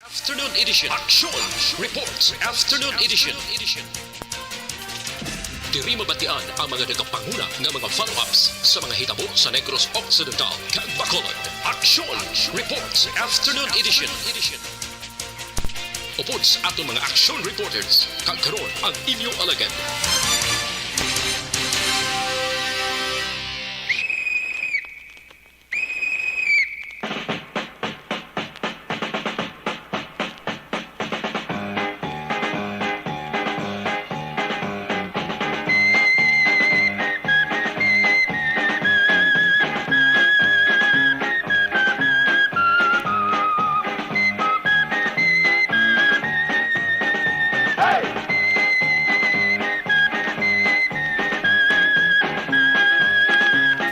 Afternoon edition. Action Reports Afternoon edition. Diri mabatian ang mga nagapanguna nga mga follow-ups sa mga hitabo sa Negros Occidental kag Bacolod. Action Reports Afternoon edition. Upod sa atong mga action reporters kag karon ang inyong alagad.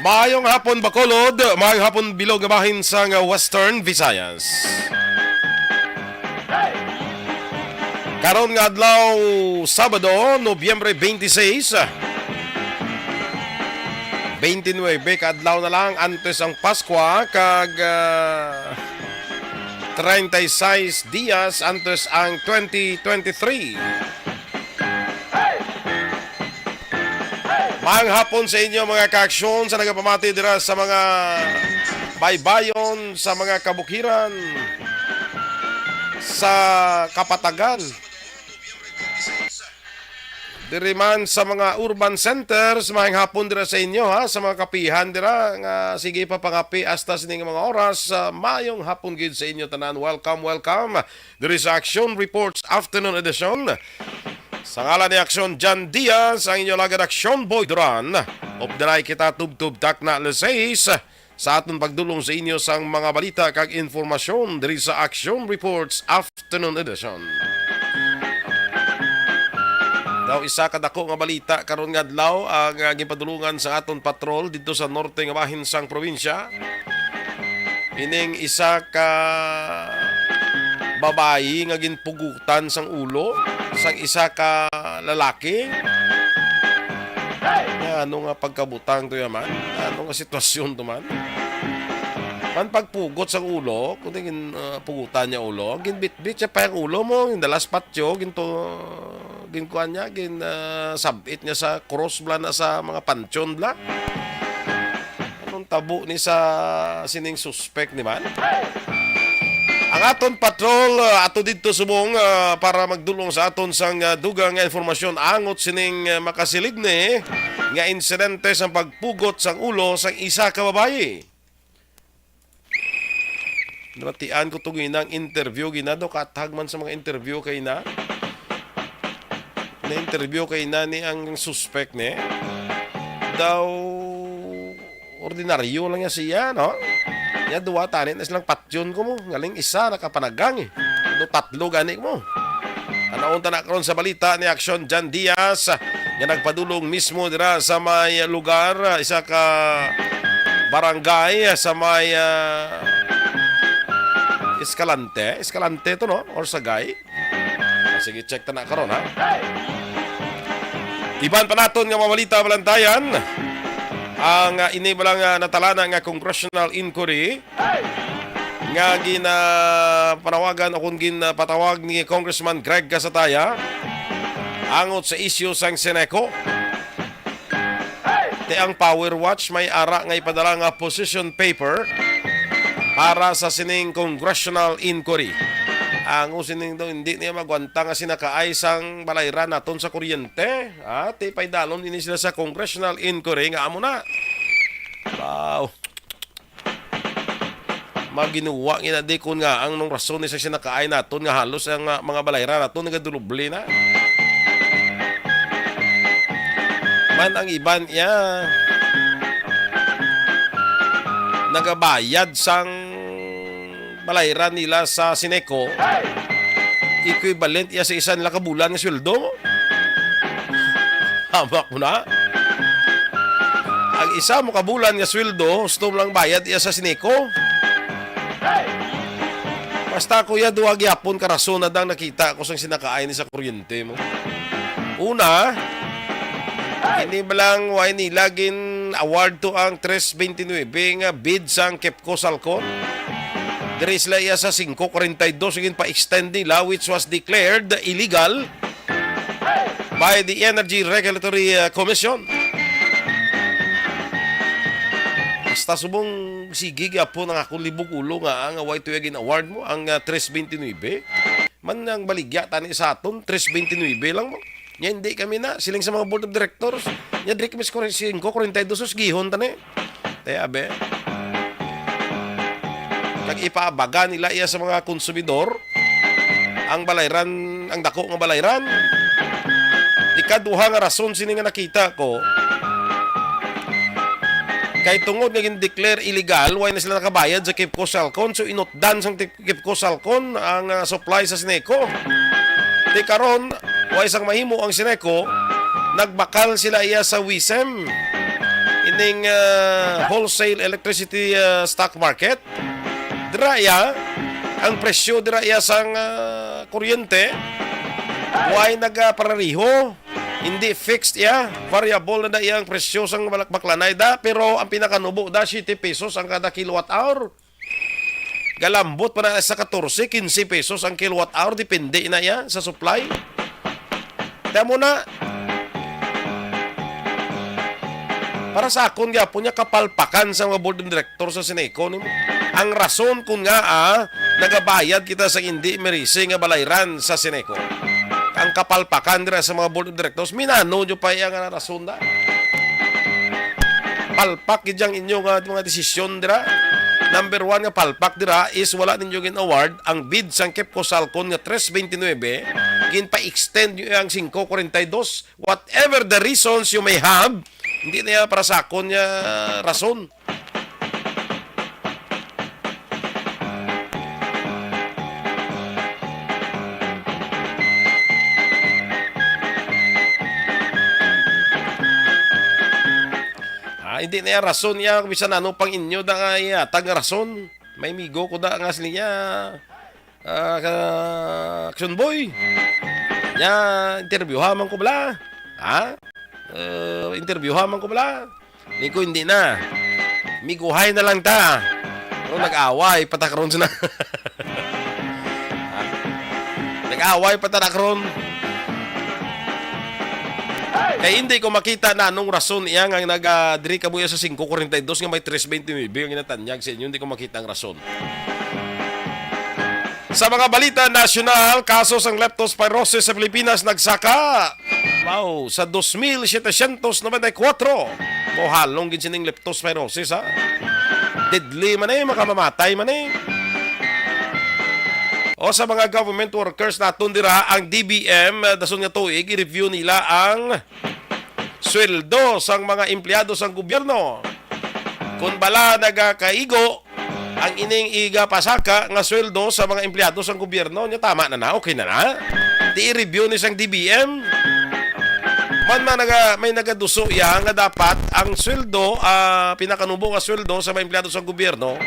Maayong hapon Bacolod, maayong hapon bilog bahin sa Western Visayas. Karon nga adlaw Sabado, Nobyembre 26. 29 kadlaw na lang antes ang Pasko kag 36 dias antes ang 2023. Maayong hapon sa inyo mga kaaksyon sa nagapamati dira sa mga baybayon, sa mga kabukiran, sa kapatagan. Diri man sa mga urban centers, maayong hapon dira sa inyo sa mga kapihan dira nga sige pa pangapi hasta sining mga oras. Maayong hapon gid sa inyo tanan. Welcome. Diri sa Action Reports Afternoon Edition. Sa ngalan ni Aksyon Jan Diaz, ang inyo lagad Aksyon Boy Duran. Obdanay kita tub-tub tak na leseis sa aton pagdulong sa inyo sang mga balita kag informasyon diri sa Action Reports Afternoon Edition. Daw isa kadako nga balita karon nga adlaw ang gipadulungan sa aton patrol dito sa norte nga bahin sang probinsya. Ining isa ka babayi nga ginpugutan sang ulo sang isa ka lalaki. Ano nga pagkabutang to yaman? Ano nga sitwasyon to man? Man pagpugot sang ulo, kung pugutan niya ulo, ginbit-bit siya pa yung ulo mo, gindalas patyo, ginkuhan niya, sabit niya sa cross bla na sa mga pansyon bla. Anong tabo ni sa sining suspect ni man? Ang aton patrol ato dito subong para magdulong sa aton sang dugang nga informasyon angot sining makasilig ni nga insidente sa pagpugot sang ulo sang isa ka babayi. Natian ko itong inang interview ginado katagman sa mga interview kay na interview kay na ni ang suspect ni daw ordinaryo lang niya siya, no? Ya duwa tanin na silang patyon ko mo. Ngaling isa nakapanagang eh. Ano tatlo gani mo. Anaunta na karon sa balita ni Aksyon Jan Diaz nga nagpadulong mismo dira sa may lugar, isa ka barangay sa may Escalante to no or Sagay. Sige check ta na karon ha. Iban pa naton nga mabalita balantayan. Ang inibalang natalana nga congressional inquiry nga ginapanawagan o kung ginapatawag ni Congressman Greg Casataya angot sa issue sang Seneco. Te ang Power Watch may ara nga ipadala nga position paper para sa sining congressional inquiry. Ang sining do hindi niya magwanta nga sinakaay sang balayran naton sa kuryente. Te paidalon ini sila sa congressional inquiry nga amo na. Wow. Maginuwa inadi kun nga ang nung rason ni sa sinakaay naton nga halos ang mga balayran naton nagadulubli na. Man ang iban niya nagabayad sang balayran nila sa Seneco, equivalent iya sa isa nila kabulan nga sweldo. Hamak mo na. Ang isa mo kabulan nga sweldo, gusto mo lang bayad iya sa Seneco. Basta kuya duwag yapon karason na dang nakita ko sang sinakaay ni sa kuryente mo. Una, hindi ba lang why nila award to ang 329 nga bid sang Kepco Salcon. Diri sila iya sa 542 sigin pa-extend nila which was declared illegal by the Energy Regulatory Commission. Basta subong sige gyapon ang akong libog ulo nga ang away tuyagin award mo ang 329. Man ang baligya tani sa aton 329 lang mo. Nya hindi kami na siling sa mga board of directors. Nya diri kami sa 542 sus gihon tani. Tay abe. Kag ipaabaga nila iya sa mga konsumidor ang balayran, ang dako nga balayran. Ikaduha nga rason sini nga nakita ko kay tungod nga gin-declare illegal, why na sila nakabayad sa KIPCO Salcon, so inutdan sang KIPCO Salcon ang supply sa Sineco. Di karon, why sang mahimo ang Sineco, nagbakal sila iya sa WISEM, ining wholesale electricity stock market. Diraya, ang presyo diraya sang kuryente, why nagaparariho. Hindi fixed ya, variable na iyang presyo sang baklanay da, pero ang pinakanubo da 7 pesos ang kada kilowatt hour. Galambot pa na sa 14, 15 pesos ang kilowatt hour, depende na ya sa supply. Damo na. Para sa akon gyapon niya kapalpakan sa mga board of directors sa Sineco nimo. Ang rason kun nga nagabayad kita sa hindi merisi nga balayran sa Sineco. Ang kapalpakan dira sa mga board of directors, minano nyo pa yung rason da. Palpak idyang inyong mga desisyon dira. Number 1 nga palpak dira is wala ninyo gin award ang bid sang KIPCO Salcon nga 329 gin pa-extend nyo ang 542. Whatever the reasons you may have, hindi na para sa akon nga rason. Hindi na rason niya bisan ano pang inyo da nga tag rason. May migo ko da nga niya action boy. Nya interviewha man ko bala. Ha? Interviewha man ko bala. Ni ko hindi na. Miguhay na lang ta. Pero nag-away patakron sina. Nag-away patakron. Kaya hindi ko makita na anong rason iya nga nag-diri kabuya sa 542 nga may 329 ang inatanyag sa inyo. Hindi ko makita ang rason. Sa mga balita nasyonal, kaso sang leptospirosis sa Pilipinas nagsaka. Wow, sa 2,794. Mohalong gid sining leptospirosis ha. Deadly man makamamatay man O sa mga government workers naton dira ang DBM dason nga tuig i-review nila ang sweldo sang mga empleyado sang gobyerno. Kung bala nagakaigo ang ining iga pasaka nga sweldo sa mga empleyado sang gobyerno, nya tama na okay na na. Di i-review ni sang DBM. May nagaduso ya nga dapat ang sweldo pinakanubo nga sweldo sa mga empleyado sang gobyerno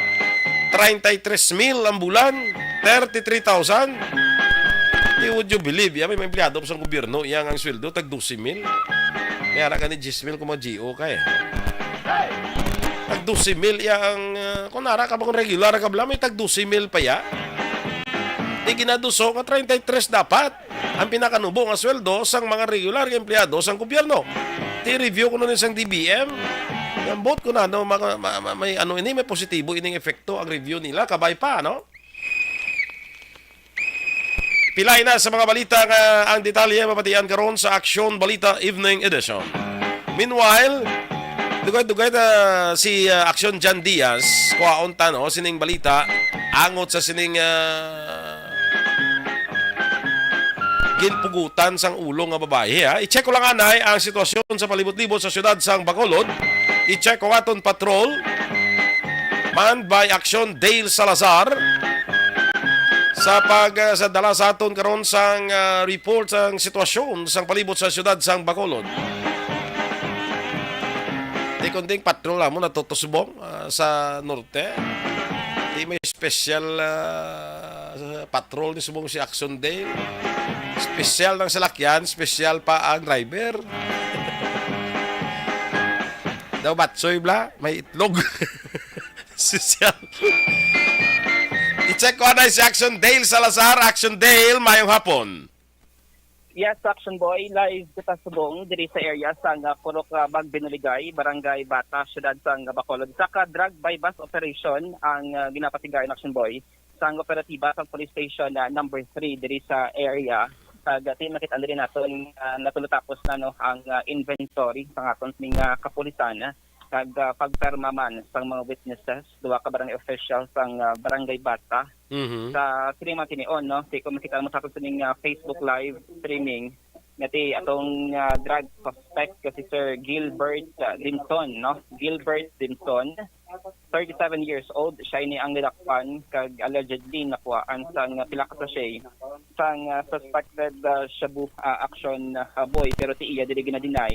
33,000 ang bulan, 33,000. Would you believe ya may mga empleyado sa gobyerno yang ang sweldo tag 12,000. Mayara ka ni 10,000 kung mag-GO ka Tag 12,000 yang kung nara ka ba kung regular ka bala may tag 12,000 pa ya. Di ginaduso nga 33 dapat ang pinakanubo nga sweldo sang mga regular nga empleyado sang gobyerno. Ti-review ko nun isang DBM. Gambot ko na may may positibo ining epekto ang review nila kabay pa Pilay na sa mga balita nga ang detalye mapatian karon sa Aksyon Balita Evening Edition. Meanwhile, dugay si Aksyon Jan Diaz kuhaon tano sining balita angot sa sining ginpugutan sang ulo nga babae ha. I-check ko lang anay ang sitwasyon sa palibot-libot sa siyudad sang Bacolod. I-check ko aton patrol manned by Aksyon Dale Salazar sa dala sa aton karon sang report sang sitwasyon sang palibot sa siyudad sang Bacolod. Di kunding patrol mo natutusbong sa norte. Di may special patrol ni subong si Aksyon Dale. Special ng salakyan, special pa ang driver. Daw batsoy bla, may itlog. Special. I-check ko na si Action Dale Salazar. Action Dale, mayong hapon. Yes, Action Boy, live kita subong diri sa area sang Purok Magbinuligay, Barangay Bata, Syudad sang Bacolod. Saka drug by bus operation ang ginapatigayon, Action Boy, sang operatiba sa police station number 3 diri sa area. Kag makita diri naton natulotapos na no ang inventory sang aton ning kapulisan kag pagperma man sang mga witnesses, duwa ka barangay officials sang Barangay Bata. Sa stream tinion no, kay kung makita mo sa aton ning Facebook live streaming ngati atong drug suspect kasi Sir Gilbert Dimson no. Gilbert Dimson, 37 years old, siya ni ang nilakpan kag allegedly nakuhaan sang pila ka sachet sang suspected shabu action boy, pero ti iya dili gina-deny,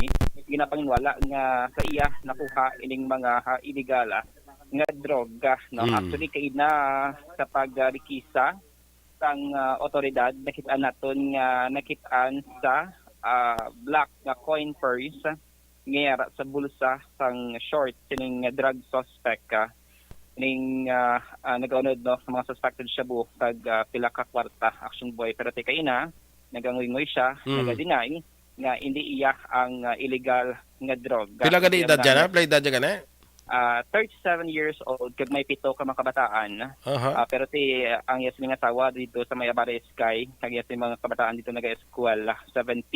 ginapangwala nga sa iya nakuha ining mga illegal nga droga no. Actually kay na sa pagrikisa sang otoridad nakita naton nga nakitaan sa black nga coin purse ngayara sa bulsa sang short sining drug suspect ning nagaunod no sa mga suspected shabu kag pila ka kwarta, Action Boy, pero ti kay na nagangoy-ngoy siya, naga-deny nga hindi iya ang illegal nga droga. Pila ka di edad dyan, ha? Pila edad dyan ka na? 37 years old, kag may 7 ka mga kabataan. Pero ti ang yes nga asawa dito sa Mayabare Sky, kag yes mga kabataan dito naga-eskwela, 17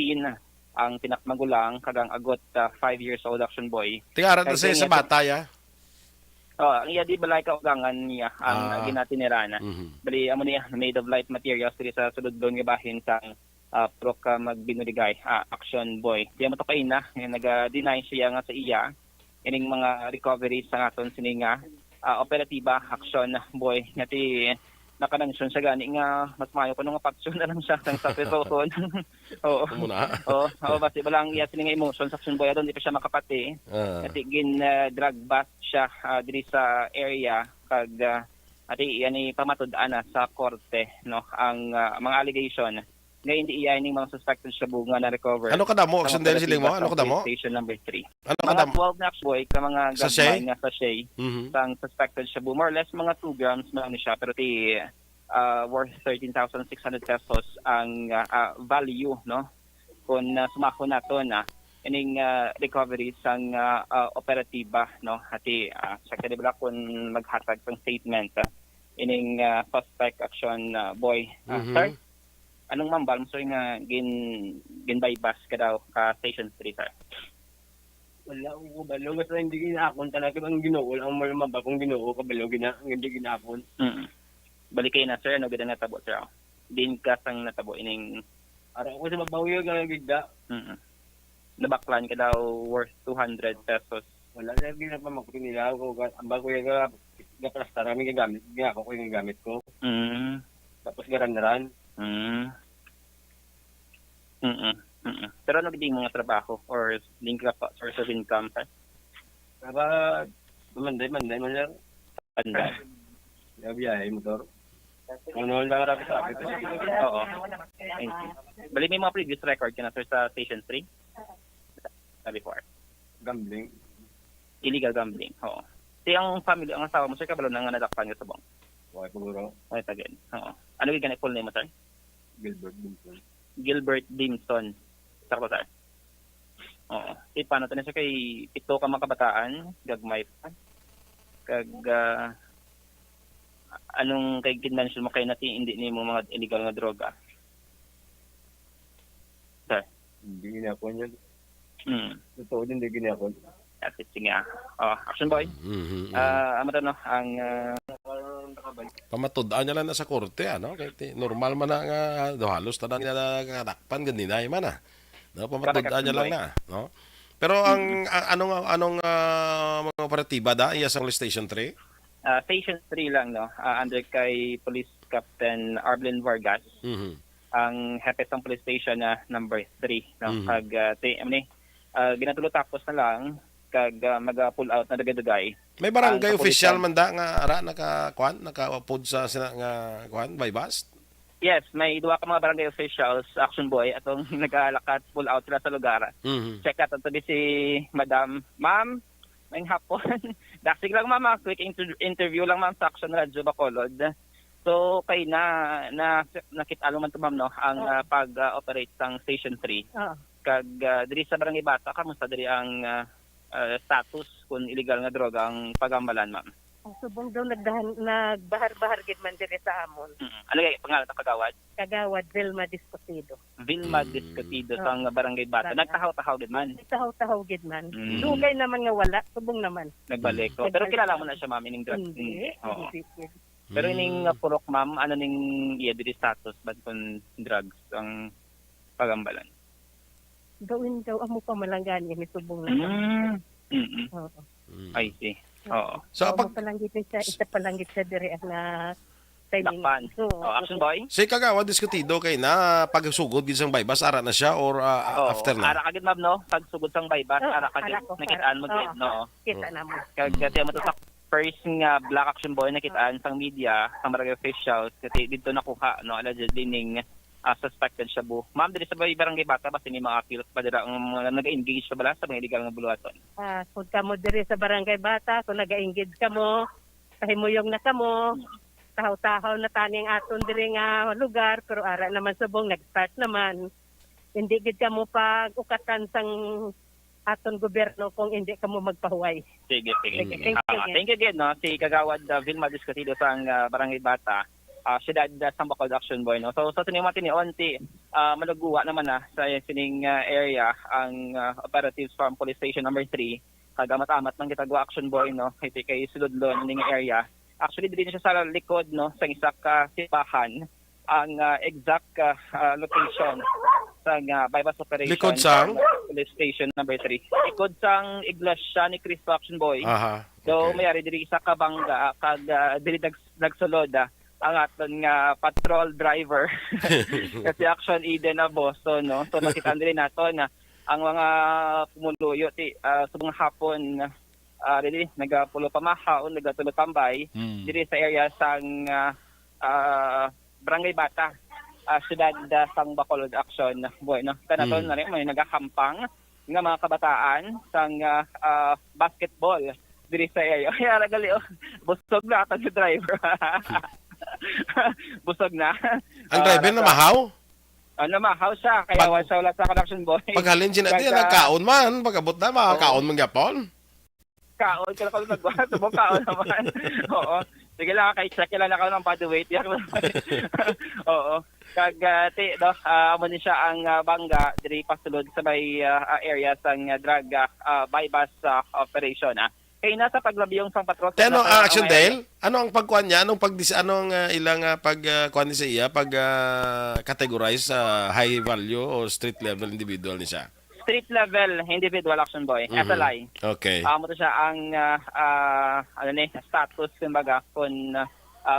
ang pinakmagulang, kag ang agot 5 years old, Action Boy. Tingaran na sa bata, ya? Ang iya di balay kaugangan niya ang ginatinirana. Bali amo niya made of light materials diri sa sulod doon nga bahin sang Purok Magbinuligay, Action Boy. Di mo to kay na naga-deny siya nga sa iya ining mga recoveries sa aton sininga operatiba, Action Boy, ngati nakanansyon siya gani nga mas mayo ko nung apaksyon na lang siya sang sa pesohon. Oo. Oo, basta balang iya sininga emotions, Action Boy, adon di pa siya makapati. Ngati gin drug bust siya diri sa area kag ati yani pamatud-ana sa korte no ang mga allegation nga hindi iya ning mga suspected shabu nga na-recover. Ano kada mo? Action Dale siling mo? Ano kada mo? Station number 3. Ano Mga kada mo? 12 na boy ka mga gagmay nga sachet sang suspected shabu. More or less mga 2 grams man siya, pero ti worth 13,600 pesos ang value no kung sumako nato na ining recovery sang operatiba no. Ati sa kadibla kung maghatag sang statement ining suspect, Action Boy. Sir, anong mambal mo nga gin-bypass ka daw ka Station 3, sir? Wala ko kabalo. Basta hindi ginakon talaga ang ginoo. Ang mambal kong ginoo, kabalo hindi ginakon. Balik kayo na, sir. Ano ganda natabo, sir? Din ka sang natabo ining... Araw ko sa babawi yung gigda. Nabaklan ka daw worth 200 pesos. Wala na ginapamakutin nila. Ambal ko yung gaprasta namin gagamit. Ginako ko yung gamit ko. Tapos garandaran. Pero ano giding mga trabaho or link ka pa source of income, sir? Para manday man lang. Anda. Biyahe motor. Ano lang ra sa akin. Oo. Bali may mga previous record ka na, sir, sa Station 3? Before. Gambling. Illegal gambling. Oo. Si ang family, ang asawa mo, sir, kabalo na nga nadakpan ka sa bong. Okay, paguro. Okay, tagad. Oo. Ano yung ganit full name mo, sir? Gilbert Dimson. Gilbert Dimson. Sakto, sir? Oo. Paano ito na siya kay ito ka mga kabataan, gagmay pa. Kag, anong kay kinmention mo kayo natin hindi ni mo mga illegal nga droga? Sir? Hindi ginakon yun. Totoo din, hindi ginakon. Sige Action Boy. Ano no, ang Pamatudaan niya lang na sa korte, ano? Kaya normal man na nga, halos na nakadakpan, ganinay man na. No, pamatudaan niya lang na, no? Pero ang anong mga operatiba da iya sa Station 3? Station 3 lang no, under kay Police Captain Arblin Vargas. Ang hepe sa police station na number 3 no. Kag ginatulo tapos na lang kag mag-pull out na dagay-dagay. May barangay official man da nga ara naka-upod sa nga kwan by bus? Yes, may duwa ka mga barangay officials, Action Boy, atong nagalakat pull out sila sa lugar. Check out ito si Madam. Ma'am, may hapon. Daksig lang, ma'am. Quick interview lang, ma'am, sa Action Radio Bacolod. So kay nakita man to ma'am no ang pag-operate sang Station 3 Oo. kag diri sa Barangay Bata kamusta diri ang status kung illegal nga droga ang pagambalan ma'am. Ang subong daw nagbahar-bahar gid man diri sa amon. Ano kay pangalan ta kagawad? Kagawad Vilma Discutido. Vilma Discutido sang Barangay Bata. Nagtahaw-tahaw gid man. Tahaw-tahaw gid man. Mm. Dugay naman nga wala, subong naman. Nagbalik ko. Pero kilala mo na siya ma'am ining drugs. Hindi. Oo. Hindi. Pero ining purok ma'am, ano ning iya diri status bad kun drugs ang pagambalan? Gawin daw amo pa malanggan ni subong naman. Oo. I see. Oo. So, Pag palanggit siya, isa palanggit siya diri na timing. Dakpan. Action boy? si kagawad diskutido kay na pagsugod gid sang baybas ara na siya or after na. Ara kagid ma'am no, pagsugod sang baybas, ara kagid ara ko, nakitaan mo ara. gid no. Kita naman. Kag mo to sa first nga Black Action Boy nakitaan sang media, sang barangay officials kasi dito nakuha no allegedly ning suspected shabu. Ma'am diri sa Barangay Bata basta ni mga appeal pa dira ang nag-engage sa bala sa mga illegal nga buluhaton. Kung kamo diri sa Barangay Bata, kung nag-engage kamo, kahimuyong na kamo, tahaw-tahaw na taning aton diri nga lugar, pero ara naman subong nag-start naman. Hindi gid kamo pag-ukatan sang aton gobyerno kung hindi kamo magpahuway. Sige. Thank you. Again, no? Si Kagawad Vilma Discutido sa Barangay Bata, siyudad sa Bacolod Action Boy. No? So, sa sinimati ni Onti, malaguwa naman na sa sining area ang operatives from Police Station number 3. Kagamat-amat ng Gitagwa Action Boy, no? Kay Suludlon ning area. Actually, dito siya sa likod, no? Sa isa ka sipahan, ang exact location sa bypass operation Likod sang? Police Station number 3. Likod sang Iglesia ni Cristo Action Boy. Aha. So Okay. mayari diri isa ka bangga kag diri nagsulod ang aton nga patrol driver kasi Action Eden na Boston no. So nakita diri naton ang mga pumuluyo ti subong hapon diri nagapulo pamahaon nagatulog tambay diri sa area sang Barangay Bata. Siyudad sang Bacolod Action Boy no. Kanaton na rin may nagahampang nga mga kabataan sang basketball diri sa area. Kaya ragali busog na ang driver. Busog na. Ang driver na mahaw? Namahaw siya kaya wala sa Action Boy. Paghalin siya natin, nagkaon man. Pagabot na, makakaon man gapon. Kaon ka na ako nagwa. Subong kaon naman. Oo. Sige lang, kay-check lang ako ng body weight. Oo. Kagati, no, amo ni siya ang bangga diri pasulod sa may area sang drug bypass operation. Kay nasa paglabiyong sang patrol. Ano ang action Dale? Ano ang pagkuan niya? Anong ilang pagkuan ni sa iya? Categorize sa high value o street level individual ni siya? Street level individual Action Boy. SLI. Okay. Amo to siya ang status kumbaga kung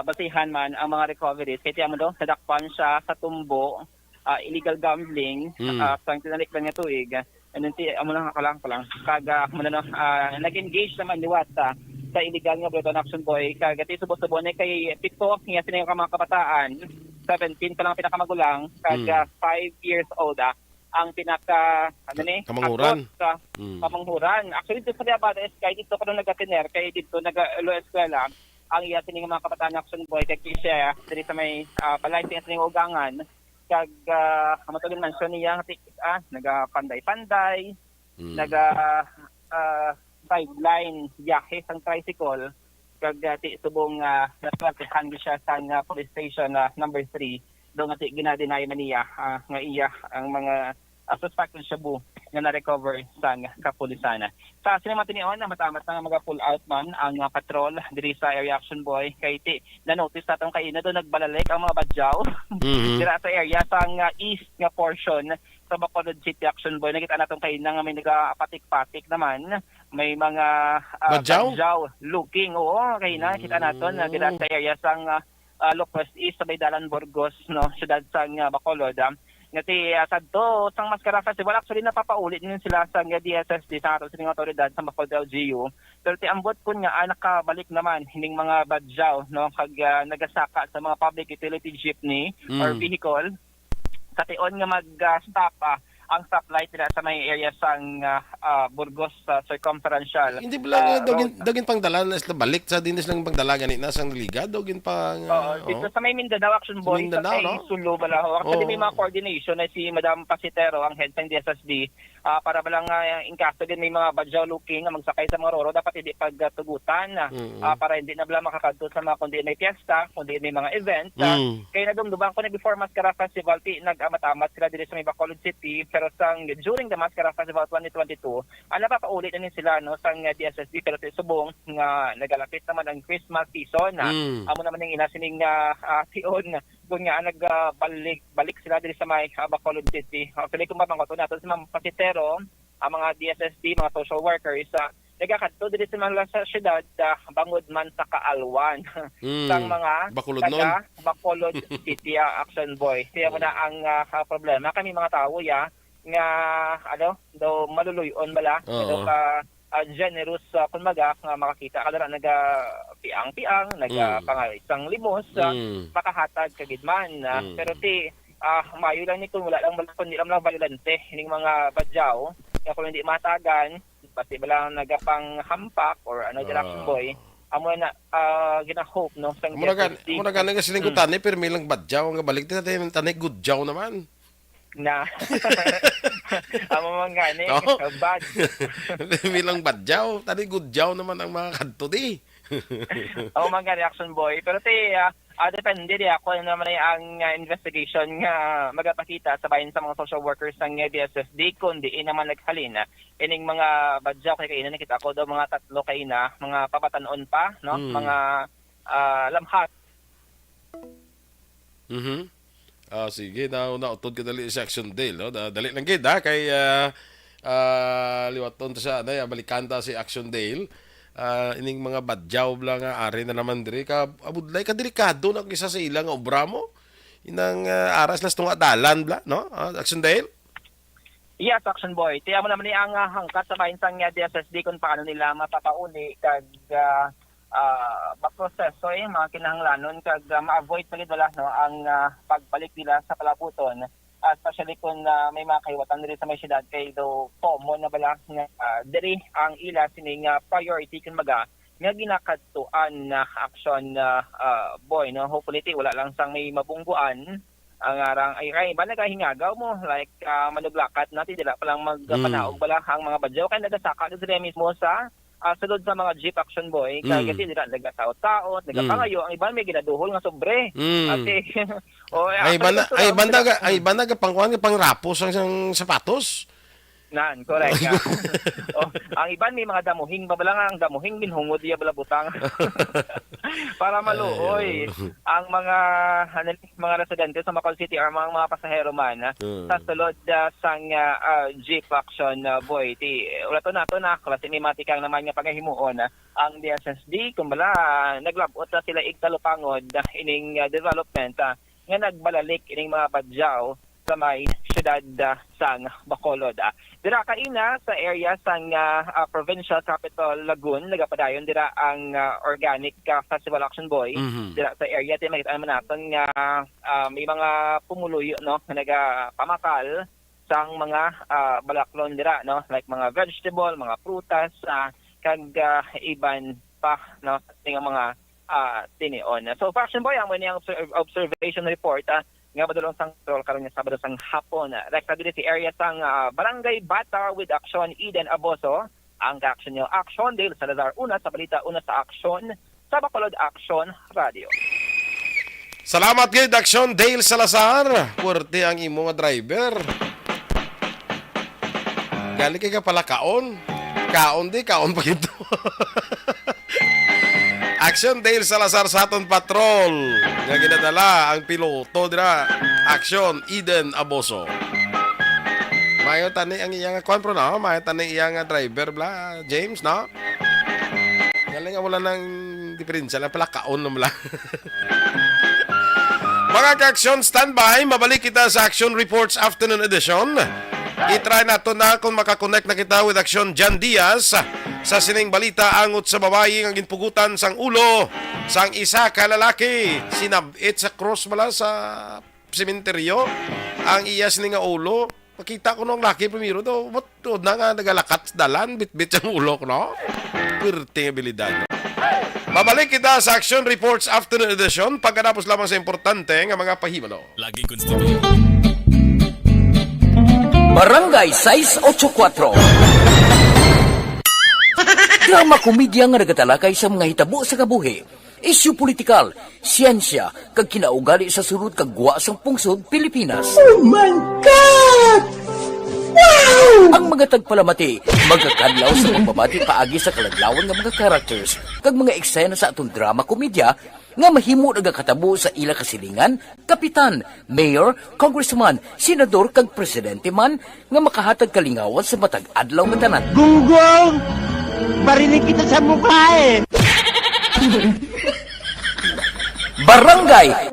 basihan man ang mga recoveries. Kaya mo do, nadakpan siya sa tumbo, illegal gambling, sang tinalik lang nga tuig. And then, amo lang kalang. Kaga, nag-engage naman liwat sa illegal nga Breton Action Boy. Kagati subo-subo na kay TikTok, nga sila yung mga kabataan, 17 pa lang pinakamagulang, kaga 5 years old ang Kamanghuran. Kamanghuran. Actually, dito sa Diabata SK, dito ko nung nag-atiner, kaya dito nag-alo eskwela, ang iya sining mga kabataan Action Boy, kay Kisha, dito sa may balay sining ugangan, kag matulin man siya niya nagapanday-panday, sideline biyahe sang tricycle, kag subong naswartihan siya sa police station number 3 do nga ginadeny man niya nga iya ang mga suspected shabu nga na-recover sa kapulisan. Sa sinimati niyon na matamat na mag-pull out man ang patrol diri sa area Action Boy kay na-notice natong kay na do nagbalalek ang mga badyaw dira sa area sang east nga portion sa Bacolod City Action Boy. Nakita natong kay nga may nagapatik-patik naman, may mga badyaw looking kay na kita naton dira sa area sang Locust East sa Baydalan Burgos no, siyudad sang Bacolod. Ngati sadto sang Mascara Festival actually napapaulit din sila sa DSSD sa ato sining otoridad sa Bacolod LGU. Pero ambot kun nga nakabalik naman hining mga badyaw no kag nagasaka sa mga public utility jeepney or vehicle sa tion nga mag-stop ang stoplight nila sa may area sang Burgos Circumferential. Hindi ba lang road. dogin pang dala na sila balik sa dinis lang pagdala ganit na sang liga dogin pang Dito sa may Mindanao Action Boy, Mindanao, sa may no? Sulu bala. Kasi Oo. may mga coordination na si Madam Pasitero, ang head ng DSSD, para balang in caso din may mga badyaw looking na magsakay sa mga roro, dapat hindi pagtugutan para hindi na bala makakadto sa mga kundi may fiesta, kundi may mga event. Kaya nadumduman ko na before Mascara Festival, nag-amatamat sila dito sa may Bacolod City, pero during the Mascara Festival 2022, napapaulit na din sila no, sang DSSD, pero sa subong nga nagalapit naman ang Christmas season. Amo naman yung inasining tion kung nga nagbalik sila dito sa may Bacolod City. Actually, kung mapangkoto natin sa mga pasitero, ang mga DSSD, mga social workers, nagkakadto dito sa mga sa syudad, bangod man sa Kaalwan. Sang mga Bacolod taga Bacolod City Action Boy. Kaya mo na ang problema. Kami mga tao, nga daw maluluyon bala, daw ka generous kumbaga nga makakita ka na piang-piang, isang limos, makahatag kagidman. Pero mayo lang ni kung wala lang kundi lang violente hining mga badyaw, kaya kung hindi matagan, pati ba lang nagapang hampak or Action Boy, amo na gina-hope no sang muna gan nga siling kutan pero may lang badyaw nga balik natin tanay gudjaw naman. Na amo man gani bad Bilang badyaw, tani gudjaw naman ang mga kadto di. amo man gani Action Boy, pero depende di ako naman ay ang investigation nga magapakita sa bayan sa mga social workers ng DSSD kundi naman naghalin ining mga badyaw kay kaina nakita ko daw mga 3 kaina mga papatanon pa no mga lamhat. Sige, nautod ka dali sa Action Dale, no? Dali lang gid kay liwaton ta sa balikanta si Action Dale. Ining mga badyaw bla nga ari na naman diri ka abudlay ka delikado na kisa sa ilang obra mo. Inang aras las tunga dalan bla, no? Action Dale. Yes, Action Boy. Tiya mo naman ni ang hangkat sa bayan sang DSSD kung paano nila mapapauli kag maproseso mga kinahanglanon kag ma-avoid pagid wala no ang pagbalik nila sa palabuton, especially kung may mga kahiwatan diri sa may syudad kay do common na bala nga diri ang ila sining priority kumbaga nga ginakadtuan na action boy no. Hopefully wala lang sang may mabungguan ang arang ay ba nagahingagaw mo like manuglakat natin dila pa lang magpanaog bala ang mga badyaw kay nagasaka diri mismo sa sulod sa mga jeep Action Boy, kasi nila nagasaot-saot, nagapangayo, ang iba may ginaduhol nga sobre. Kasi, ay banda ka pangkuhan ka pang rapos ang sapatos. Correct. Ang iban may mga damuhing babalang ang damuhing binhungod iya bala butang. Para maluoy ang mga residente sa Bacolod City or mga pasahero man sa sulod sang jeep Action Boy. Ulato nato na klase ni matikang naman nga pagahimuon ang DSSD kumbala naglabot na sila igtalupangod ining development nga nagbalalik ining mga badyaw sa may syudad sang Bacolod. Dira kaina sa area sang provincial capital Lagun, nagapadayon dira ang organic festival Action Boy. Dira sa area ti makita naman naton nga may mga pumuloy no nagapamakal sang mga balaklon dira no like mga vegetable, mga prutas kag iban pa no ting mga tinion. So Action Boy ang mga observation report nga badulong sang patrol karon nga Sabado sang hapon. Rekta diri si area sang Barangay Bata with Action Eden Aboso. Ang action nyo Action Dale Salazar una sa balita una sa Action sa Bacolod Action Radio. Salamat gid Action Dale Salazar. Puwerte ang imo nga driver. Gali kay ka pala kaon. Kaon pa gito. Action Dale Salazar sa aton patrol nga ginadala ang piloto dira Action Eden Aboso. Mayo tani ang iyang kontrol no, mayo tani iyang driver bla James no. Galing nga wala nang diferensya lang pala kaon naman lang. Mga ka-action standby, mabalik kita sa Action Reports Afternoon Edition. I-try nato na kung makakonect na kita with Action Jan Diaz sa sining balita angot sa babae ang ginpugutan sang ulo sang isa ka lalaki sinabit sa cross bala sa sementeryo ang iya sining nga ulo Pakita ko nung laki primero do, what na nga nagalakat sa dalan, bit-bit ang ulo ko, no? Pwerte abilidad, no? Babalik kita sa Action Reports Afternoon Edition pagkatapos lamang sa importante nga mga pahimano. Laging konstitusyon. Barangay 684. Drama komedya nga nagatalakay sa mga hitabo sa kabuhi. Isyu politikal, siyensya, kag kinaugali sa sulod kag guwa sang pungsod Pilipinas. Oh my God! Wow! Ang mga tagpalamati, magkakadlaw sa pagbabati paagi sa kalaglawan ng mga characters kag mga eksena sa atong drama komedya nga mahimo nagakatabo sa ila kasilingan, kapitan, mayor, congressman, senador kag presidente man nga makahatag kalingawan sa matag adlaw nga tanan. Gunggong! Barinig kita sa mukha eh! Barangay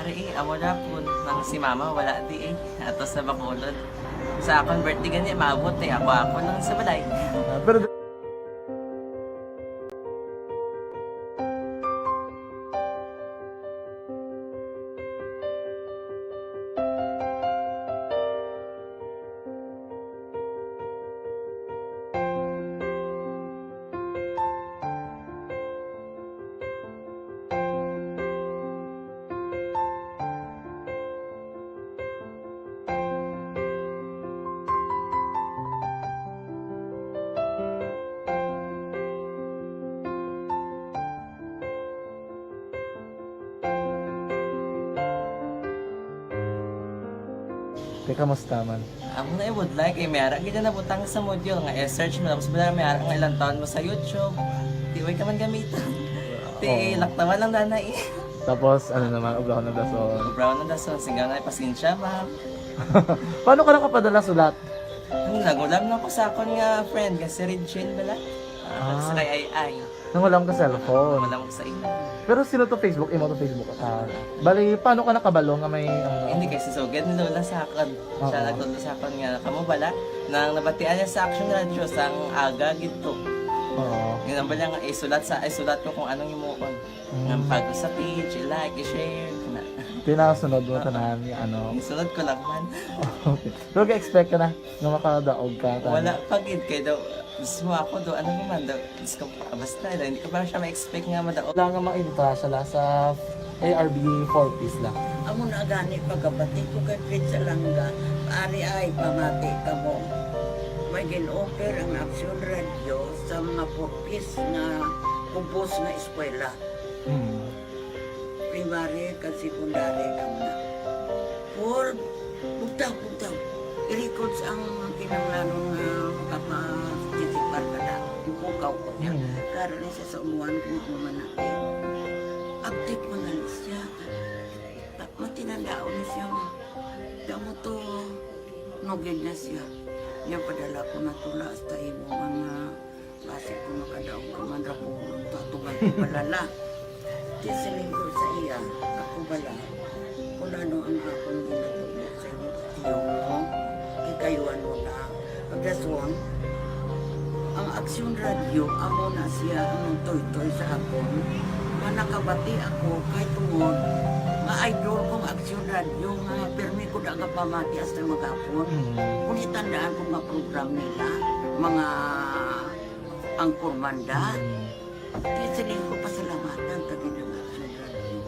Ari, amo na po nang si mama wala di eh. Ato sa Bacolod. Sa akong birthday gani maabot eh. Ako lang sa balay. Pero teka, kamusta man? Amo na would like eh. Mayara gina na butang sa module nga search mo tapos bala mayara nga ilang taon mo sa YouTube. Di way ka man gamitan. Ti laktawan lang nanay eh. Tapos, ano naman, ublaw ng dason. Brown na dason singgang na pasensya ma'am. Paano ka nakapadala sulat? Nagulam na ko sa akon nga friend kasi Regine bala. Sa kay ay. Nang walang ka cellphone. Wala mo sa ina. Pero sino to Facebook? Imo to Facebook. Bali, paano ka nakabalo nga may... Hindi kasi sugad ni Lola sa akin. Siya Oo. nagtulong sa akin nga kamo bala nang nabatian niya sa Action Radio sang aga gito. Oo. Yun ang bala nga isulat ko kung anong imuon. Nga pag sa page, i-like, i-share. Na. Pinasunod mo tanan yung ano. Isunod ko lang man. Okay. Pero ka-expect ka na na makadaog ka. Wala pagid kay daw. Gusto mo ako daw, ano naman daw. Gusto ko basta hindi ko pa siya ma-expect nga madaog. Wala nga makinta siya sa ARB 4-piece lang. Amo na gani pagkabati ko kay Pizza Langga, ari ay pamati ka mo. May gin-offer ang Action Radio sa mga purpose na kumpos na eskwela. Primary kag secondary ka na. For bugtaw. I-record sa ang kinanglanong makapasisipar ka na. Ipukaw ko niya. Karoon niya siya sa umuwan kung umanaki. Update mo na siya. Matinandao na siya. Damo to, nugid na siya. Niya padala ko na tula hasta imo mga klase ko makadaong kamandra po tatugan ko balala. Tisiling ko sa iya, ako bala. Kung ano ang akong ginatulog sa iyo, tiyo mo, ikayuan mo na. Pagdaswang, ang Action Radio, amo na siya ang toy-toy sa akon. Manakabati ako kahit tungod nga idol kong Action Radio nga permi ko daga pamati hasta magapon. Kung itandaan ko nga program nila, mga angkormanda, tisiling ko pasalamatan tagi ng Action Radio.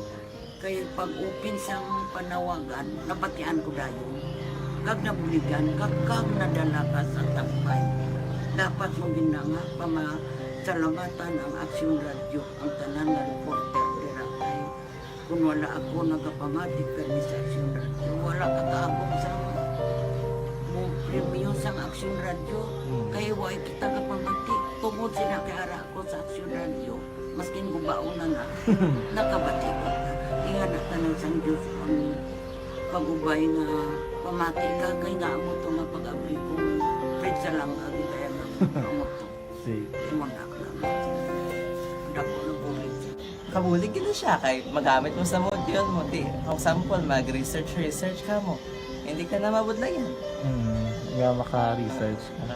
Kaya pag-upin siyang panawagan, nabatian ko dayon. Kag nabuligan, kag nadala ka sa tampay. Dapat mong ginanga pamasalamatan ang Action Radio, ang tanan nga reporter dirakay. Kung wala ako nagapamati permi sa Action Radio, wala kakaabot sa premium sa Action Radio. Kaya wala kita kapamati. Tungod sila kay ara ako sa Action Radio. Maskin gubaon na nga, nakabati ko. Ihanap na ng San Diyos ang pag-ubay nga pamati ka. Kaya nga mo ito nga pag-abay kong pizza lang agi kaya nga mo ito. Imundak na mo. Dako na bulit siya. Kabulig gina siya kay magamit mo sa module mo. Di, kung sample, mag-research ka mo. Hindi ka na mabudlayan. Nga maka-research ka.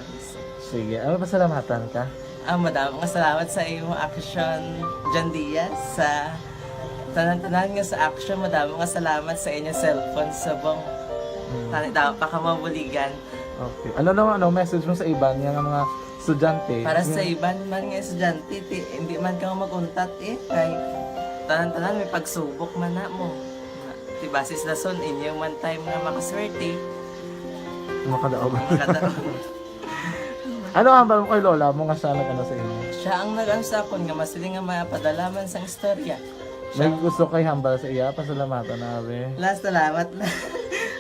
Sige, ano pasalamatan ka? Madami nga salamat sa iyong action John Diaz sa Tanan-tanan nga sa action, madami nga salamat sa inyo cellphone subong. Dapat pa ka mabuligan. Okay. Ano naman, message mo sa iban, yung mga estudyante? Para sa iban man nga estudyante, hindi man ka maguntat kay tanan-tanan may pagsubok man na mo. Di basis na son, inyo man time nga makaswerte. Makadaog. Makadaog. Ano ang mo kay Lola mo nga siya nag-ano sa inyo? Siya ang nag-ano sa akon nga masiling nga mapadalaman sa istorya. May gusto kay hambal sa iya, pasalamatan na be. Last salamat na.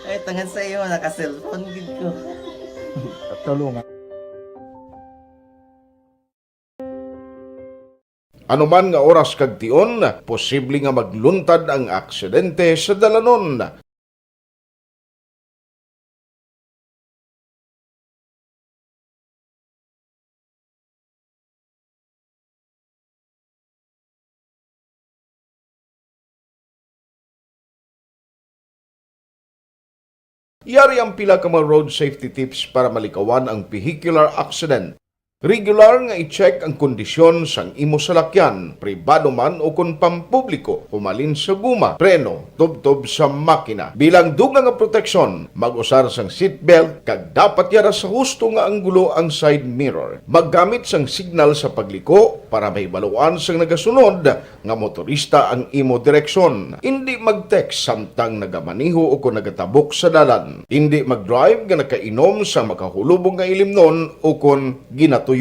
Ay, tangan sa iyo, naka-cellphone gid ko. Tulungan. Anuman nga oras kag tion, posible nga magluntad ang aksidente sa dalanon. Yari ang pila ka mga road safety tips para malikawan ang vehicular accident. Regular nga i-check ang kondisyon sang imo salakyan, pribado man o kun pampubliko, humalin sa guma, preno, tubtob sa makina. Bilang dugang nga proteksyon, mag-usar sang seatbelt kag dapat yara sa husto nga anggulo ang side mirror. Maggamit sang signal sa pagliko para mahibaluan sang nagasunod nga motorista ang imo direksyon. Hindi mag-text samtang nagamaniho o kung nagatabok sa dalan. Hindi mag-drive nga nakainom sa makahulubong nga ilimnon o kung ginato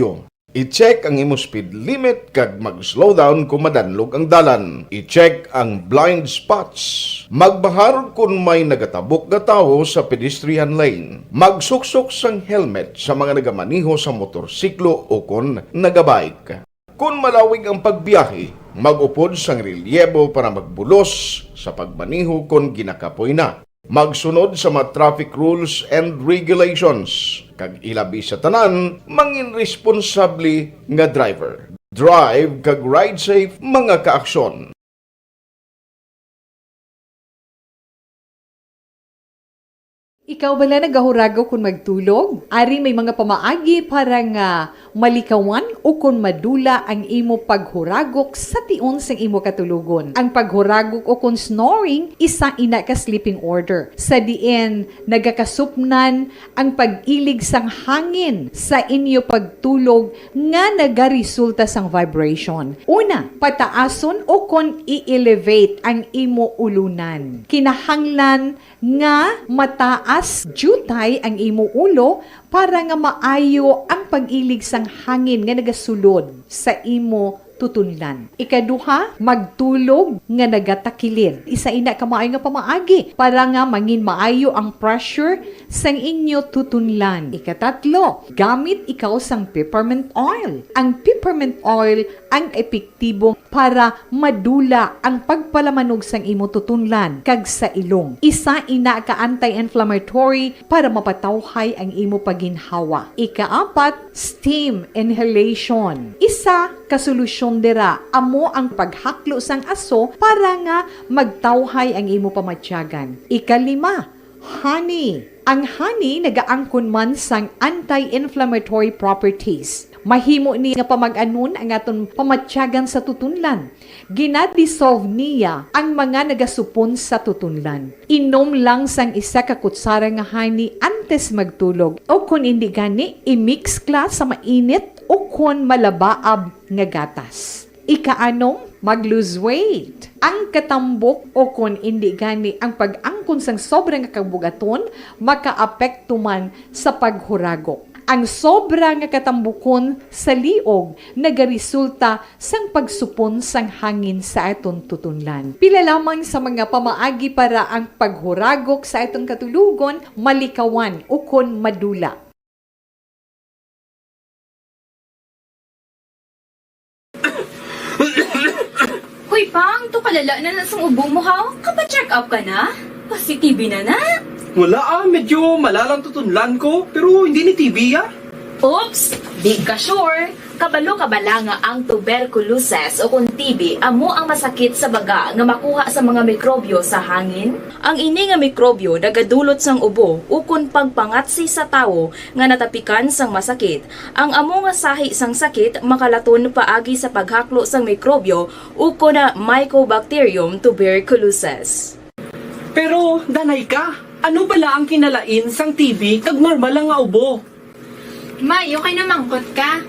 I-check ang imo speed limit kag mag-slow down kung madanlog ang dalan. I-check ang blind spots. Magbahar kung may nagatabok na tao sa pedestrian lane. Magsuksok sang helmet sa mga nagamaniho sa motorsiklo o kung nagabike. Kung malawig ang pagbiyahe, mag-upod sang relyebo para magbulos sa pagmaniho kung ginakapoy na. Magsunod sa mga traffic rules and regulations. Kag ilabi sa tanan, mangin responsable nga driver. Drive kag ride safe mga kaaksyon. Ikaw bala nagahurago kung magtulog? Ari may mga pamaagi para nga malikawan o kung madula ang imo paghuragok sa tion sang imo katulugon. Ang paghuragok o kung snoring, isa ina ka sleeping order. Sa diin, nagakasupnan ang pag-ilig sang hangin sa inyo pagtulog nga nagaresulta sang vibration. Una, pataason o kung i-elevate ang imo ulunan. Kinahanglan nga mataas jutay ang imo ulo para nga maayo ang pag-ilig sang hangin nga nagasulod sa imo tutunlan. Ikaduha, magtulog nga nagatakilid. Isa ina ka maayo nga pamaagi para nga mangin maayo ang pressure sang inyo tutunlan. Ikatatlo, gamit ikaw sang peppermint oil. Ang peppermint oil ang epektibo para madula ang pagpalamanog sang imo tutunlan kag sa ilong. Isa ina ka anti-inflammatory para mapatawhay ang imo paginhawa. Ikaapat, steam inhalation. Isa ka solusyon dira amo ang paghaklo sang aso para nga magtawhay ang imo pamatyagan. Ikalima, honey. Ang honey nagaangkon man sang anti-inflammatory properties. Mahimo ni nga pamag-anon ang aton pamatyagan sa tutunlan. Ginadissolve niya ang mga nagasupon sa tutunlan. Inom lang sang isa ka kutsara nga honey antes magtulog. O kung hindi gani, i-mix kla sa mainit o kung malabaab nga gatas. Ikaanong, mag-lose weight. Ang katambok o kung hindi gani ang pag-angkon sang sobrang kabugaton, maka-apekto man sa paghuragok. Ang sobra nga katambukon sa liog nagaresulta sang pagsupon sang hangin sa aton tutunlan. Pila lamang sa mga pamaagi para ang paghuragok sa aton katulugon malikawan o kon madula. Hoy Pang, to kalala na sa ubo mo ha? Kapa-check up ka na? Kasi TB na na? Wala medyo malalang tutunlan ko, pero hindi ni TB ah. Oops, big ka sure. Kabalo kabala nga ang tuberculosis o kung TB amo ang masakit sa baga nga makuha sa mga mikrobyo sa hangin. Ang ini nga mikrobyo nagadulot sang ubo ukon pagpangatsi sa tawo nga natapikan sang masakit. Ang amo nga sahi sang sakit makalaton paagi sa paghaklo sang mikrobyo ukon na Mycobacterium tuberculosis. Pero, danay ka, ano bala ang kinalain sang TB kag normal lang nga ubo? May, okay na mangkot ka.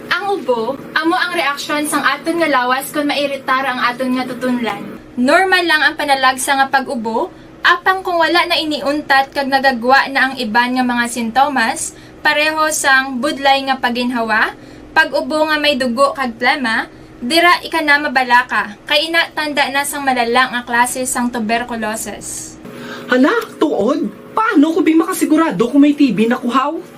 Ang ubo, amo ang reaksyon sang aton nga lawas kung mairitar ang aton nga tutunlan. Normal lang ang panalagsa nga pag-ubo, apang kung wala na iniuntat kag nagagwa na ang iban nga mga sintomas, pareho sang budlay nga paginhawa, pag-ubo nga may dugo kag plema, dira ika na mabala ka, kay ina tanda na sang malala nga klase sang tuberculosis. Hala, tuod? Paano ko makasigurado kung may TB na kuhaw?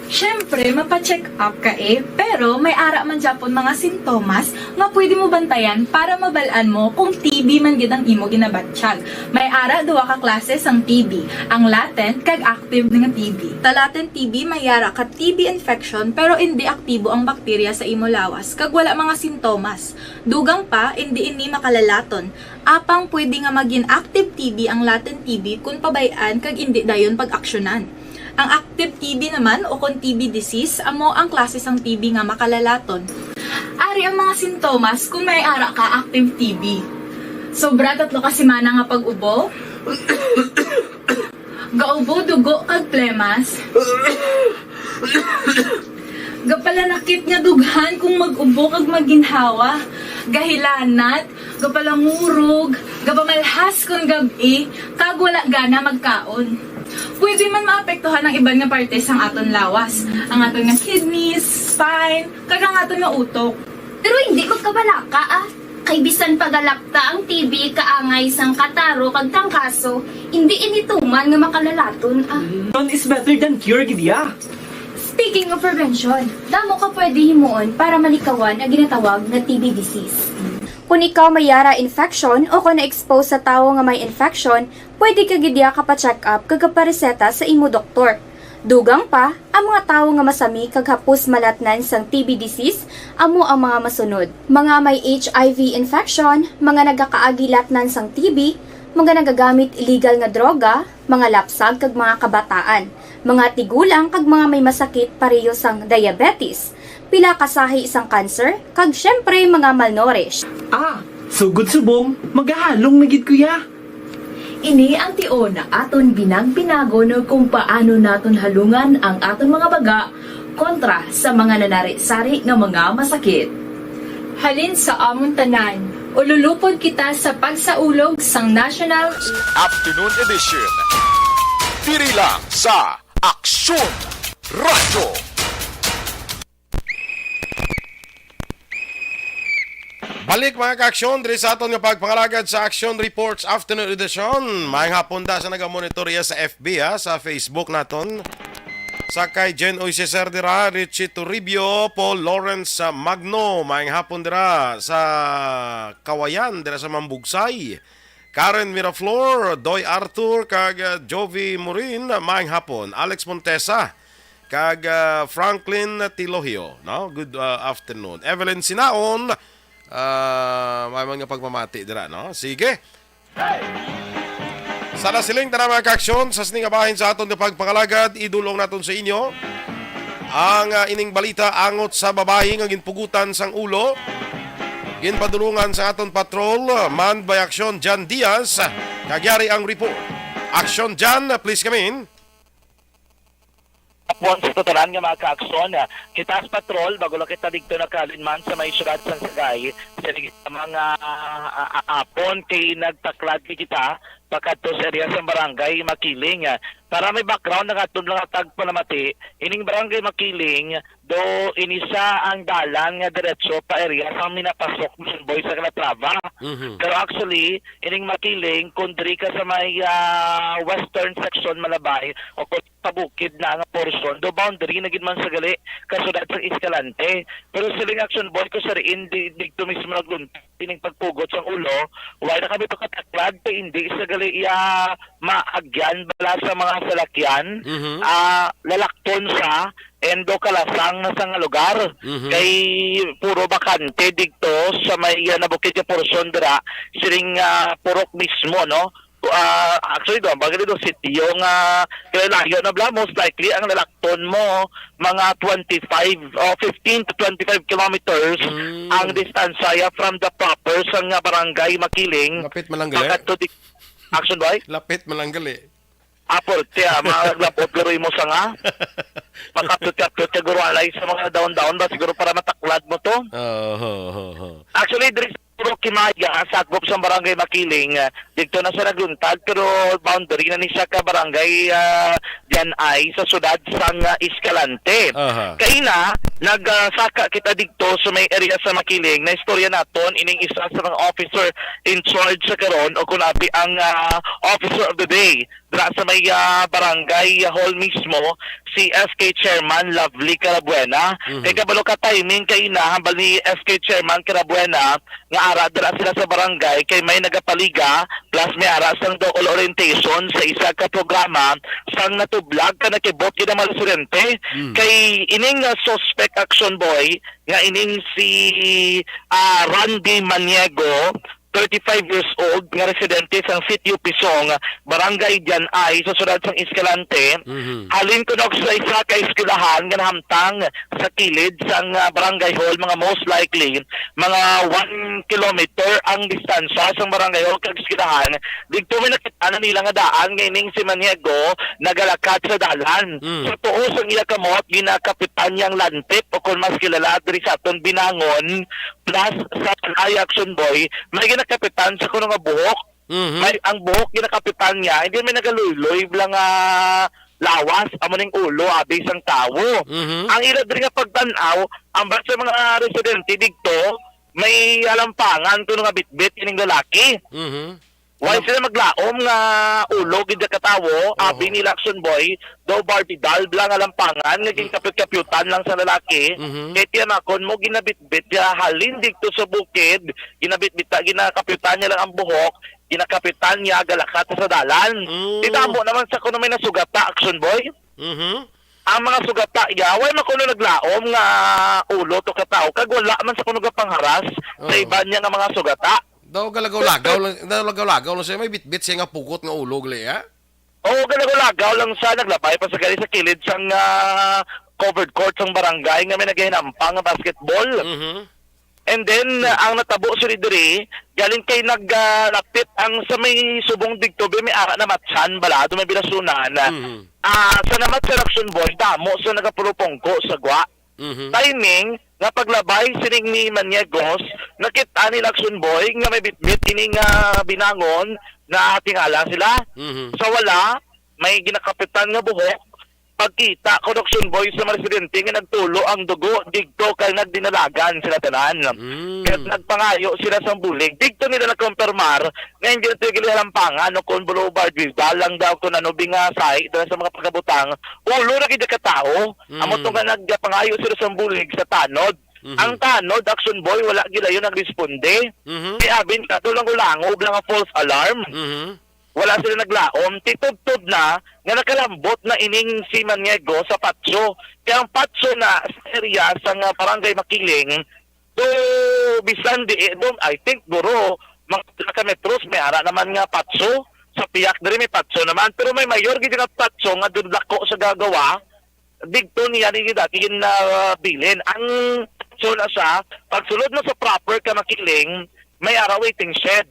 Siyempre, mapacheck up ka pero may ara man Japon mga sintomas nga pwede mo bantayan para mabalaan mo kung TB man gid ang imo ginabatsyag. May ara duwa ka klase sang TB, ang latent kag active nga TB. Ta latent TB may ara ka TB infection pero hindi aktibo ang bakterya sa imo lawas kag wala mga sintomas. Dugang pa hindi makalalaton. Apang pwede nga maging active TB ang latent TB kung pabayaan kag hindi dayon pag-aksyonan. Ang active TB naman o kung TB disease, amo ang klase sang TB nga makalalaton. Ari ang mga sintomas kung may ara ka active TB. Sobra 3 ka semana nga pag-ubo, gaubo, dugo, kag plemas, gapalanakit nga dughan kung mag-ubo kag maginhawa, gahilanat, gapalangurog, gapamalhas kung gabi, kag wala gana magkaon. Pwede man maapektuhan ang iban nga parte sang aton lawas, ang aton nga kidneys, spine, kag ang aton nga utok. Pero hindi ko kabalaka Kay bisan pagalakta ang TB kaangay sang kataro kag tangkaso, hindi inituman nga makalalaton None is better than cure, gidya. Speaking of prevention, damo ka pwede himuon para malikawan ang ginatawag na TB disease. Kung ikaw may yara infection o kung na-expose sa tao nga may infection, pwede ka gidya ka pa-check up kag pareseta sa imo doktor. Dugang pa, ang mga tao nga masami kag hapos malatnan sang TB disease, amo ang mga masunod. Mga may HIV infection, mga nagakaagilatnan sang TB, mga nagagamit illegal nga droga, mga lapsag kag mga kabataan, mga tigulang kag mga may masakit pareho sang diabetes, pila kasahi isang cancer, kag syempre mga malnourished. Sugod subong, magahalong nagid kuya. Ini ang tion na aton binag-binago no kung paano naton halungan ang aton mga baga kontra sa mga nanari-sari nga mga masakit. Halin sa amon tanan, ululupod kita sa pagsaulog sang National Afternoon Edition. Diri lang sa Aksyon Radyo. Balik mga ka-aksyon, diri sa aton nga pagpangalagad sa Action Reports Afternoon Edition. Maayong hapon da sa nagamonitorya sa FB sa Facebook naton. Sa kay Jen Oy Cesar dira, Richie Toribio, Paul Lawrence Magno, maayong hapon dira sa Kawayan, dira sa Mambugsay. Karen Miraflor, Doy Arthur, kag Jovi Morin, maayong hapon. Alex Montesa, kag Franklin Tilohio, no? Good afternoon. Evelyn Sinaon, may mga pagmamati dira, no? Sige. Sana siling tara mga ka-aksyon sa siningabahin sa aton na pagpangalagad, idulong naton sa inyo ang ining balita angot sa babae nga ginpugutan sang ulo. Ginpadulungan sa aton patrol, manned by Action Jan Diaz. Kagyari ang report. Action Jan, please come in. Once tutulan nga mga ka-aksyon, kita sa patrol, bago lang kita dito nakalinman sa may syudad sa Sagay, sa mga apon kay nagtaklad kita, pagkato sa area sa barangay Makiling. Para may background na katong lang tagpalamati, ining barangay Makiling, do inisa ang dalan nga diretso pa area sa minapasok ng boy sa Calatrava. Pero actually, ining Makiling, kundri ka sa may western section Malabay, o pabukid na nga portion, do boundary na gid man sa gali, kaso sudad sa Escalante. Pero siling action boy ko sa rin, dito mismo naglunta, tining pagpugot sa ulo, wala na kami pagkataklad, hindi sa gali maagyan bala sa mga salakyan, lalakton siya, endo kalasang na sa nga lugar. Kay puro bakante dito sa may nabukid yung porsyon dira, siling purok mismo, no? Actually doon, bagay dito sitio nga kilalayo na bla, most likely ang lalakton mo mga 15 to 25 kilometers ang distansya from the proper sa nga barangay Makiling. Lapit malanggali. Action boy? Lapit malanggali. Apol, tiya, maglapot garo mo sa nga. Makapit-kapit ka garo alay sa mga daon-daon ba siguro para mataklad mo to? Actually, there is puro Kimaya, sakop sa barangay Makiling, dito na siya nagluntad, pero boundary na ni siya ka barangay dyan ay sa sudad sang Escalante. Kaya na, nagsaka kita dito sa may area sa Makiling, na istorya naton, ining isa sa mga officer in charge sa karon o kunabi ang officer of the day. Dra sa may barangay hall mismo, si SK Chairman Lovely Carabuena. Kaya kabalo ka timing kay na, hambal ni SK Chairman Carabuena, nga ara dala sila sa barangay kay may nagapaliga plus may ara sang dool orientation sa isa ka programa sang natublag ka nakibot kina mga residente kay ining suspect action boy nga ining si Randy Maniego, 35 years old, nga residente sa Sitio Pisong, barangay dyan ay sa sudad sang Escalante. Halin ko na sa isa ka eskwelahan nga nahamtang sa kilid sang barangay hall, mga most likely mga 1 kilometer ang distansya sang barangay hall kag eskwelahan. Dito may nakita na nila nga daan ngayon si Maniego nagalakat sa dalan. Sa tuos ang iya kamot ginakapitan niyang lantip o kung mas kilala diri sa aton Binangon plus sa Palay action boy may ginakapitan sa kuno nga buhok. May ang buhok ginakapitan niya, hindi may nagaluloy lang lawas amo ning ulo abi sang tawo. Ang ila diri nga pagtan-aw ang sa mga residente dito may alampangan kuno nga bitbit ining lalaki. Why sila maglaom nga ulo gid ka tawo abi ni action boy do partidal blang alampangan nga ginakapit-kapyutan lang sa lalaki. Kay tiyamakon mo ginabitbit ya halin dito sa bukid, ginabitbit ginakapyutan niya lang ang buhok, ginakapitan niya galakat sa dalan. Titamo naman sa kuno may nasugata action boy. Ang mga sugata yaway man kuno naglaom nga ulo to ka tawo kag wala man sa kuno pangharas sa iba niya nga mga sugata. Daw galagaw-lagaw lang siya, may bitbit siya nga pugot nga ulo gali Oo, galagaw-lagaw lang siya, naglabay pa sa gali sa kilid sang covered court sang barangay nga may nagahinampang nga basketball. And then ang natabo si diri galing kay naglapit ang sa may subong digto may ara na matsan balado may binasunan. Sa namat sa action boy damo so nagapulupongko sa gwa. Timing nga paglabay sining ni Maniegos nakita ni action boy nga may bitbit ining Binangon na tingala sila. Sa wala may ginakapitan nga buhok. Pagkita ko action boy sa mga residente nga nagtulo ang dugo digto kay nagdinalagan sila tanan. Kaya nagpangayo sila sa bulig. Digto nila nagkonfirmar nga hindi natin gilampangan no kon Boulevard dalang daw kun ano bingasay dala sa mga pagkabutang ulo na gid ka tao. Amo to nga nagpangayo sila sa bulig sa tanod. Ang tanod action boy wala gila yun nagresponde. Kaya abin ka to lang ulangog lang ang false alarm. Wala sila naglaom, titubtub na nga nakalambot na ining si Maniego sa Patso. Kaya ang Patso na area sa barangay Makiling, do bisan di I think guro mga metros may ara naman nga Patso. Sa Piak diri may Patso naman, pero may mayor gid nga Patso nga dudlako sa gagawa. Digto niya ni dati bilin. Ang Patso na siya, pagsulod na sa proper ka Makiling, may ara waiting shed.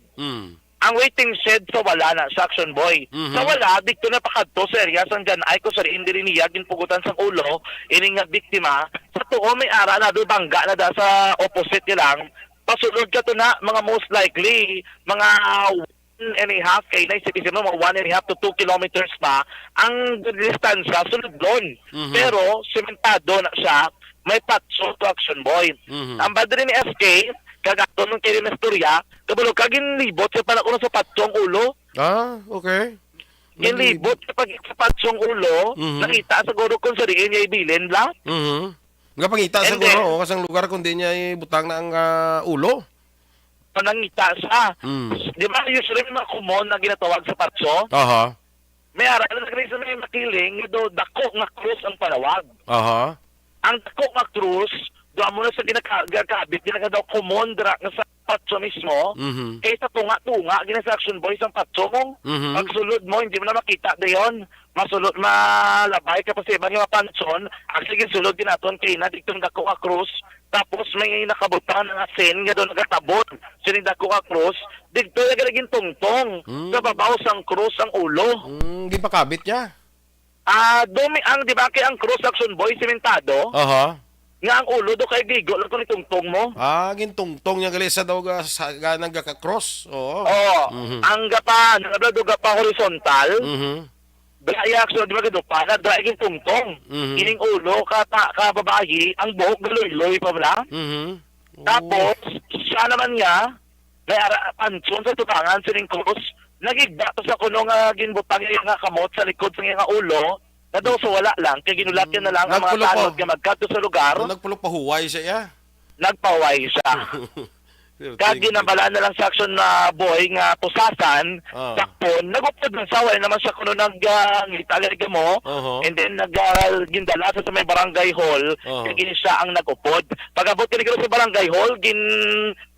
Ang waiting shed sa wala na sa action boy. Sa wala, dito na pakadto sa area sang dyan ay ko sa indiri niya ginpugutan sang ulo, ining nga biktima. Sa tuo may ara na do bangga na da sa opposite nilang. Pasulod ka to na mga most likely, mga 1.5 kay na isipin mo, mga 1.5 to 2 kilometers pa ang distansya sunod doon. Pero sementado na siya, may Patso to action boy. Ang badri ni SK, kagato nung kay Nestorya, kabalo kagin libot sa panakuno sa Patsong ulo. Okay. Ginlibot sa Patsong ulo, nakita siguro kung sa riin niya ibilin la. Nga pangita And siguro, kasang lugar kundi niya ibutang na ang ulo. Panangita siya. Mm. Di ba, usually may mga kumon na ginatawag sa patso? Aha. May aral na sa may makiling, do dako nga krus ang panawag. Aha. Ang dako nga krus, doon mo na sa ginakabit, ginakadaw kumon dra nga sa patso mismo, Mhm. kaysa tunga-tunga, ginasa action boys ang patso mo. Mhm. Pagsulod mo, hindi mo na makita dayon. Masulod, malabay ka pa sa ibang yung pansyon, actually sulod din natin kay na dito dako nga krus, tapos may nakabutan ng asin, nga doon nagatabon, sining dako nga krus, dito nagalagin tungtong, sa babaw sang krus ang ulo. Hindi pa kabit niya. Dumi ang, di ba, kay ang krus action boy, simentado, Aha. nga ang ulo do kay gigo, lang kung itungtong mo. Gintungtong niya gali sa daw nagka-cross. Oo. Oo. Mhm. Ang gapa, nagabado gapa horizontal, Mhm. Daya action, di ba gado pa, nadraigin tungtong. Mhm. Ining ulo, ka babayi, ang buhok galoy-loy pa ba? Mhm. Tapos, siya naman nga, may pansyon sa tutangan, sining krus, nagigda to sa kuno nga ginbutang niya nga kamot sa likod sa nga ulo, na daw sa wala lang, kaya ginulat niya na lang ang mga Nagpulo tanod nga magkato sa lugar, Nagpulok pa huway siya. nagpaway siya. Kaya ginabala na lang sa action na boy nga pusasan, sakpon, nagupod ng saway naman siya kuno nag-ngitalaga mo, and then gindala sa may barangay hall, kaya siya ang nagupod. Pag-abot ka sa barangay hall,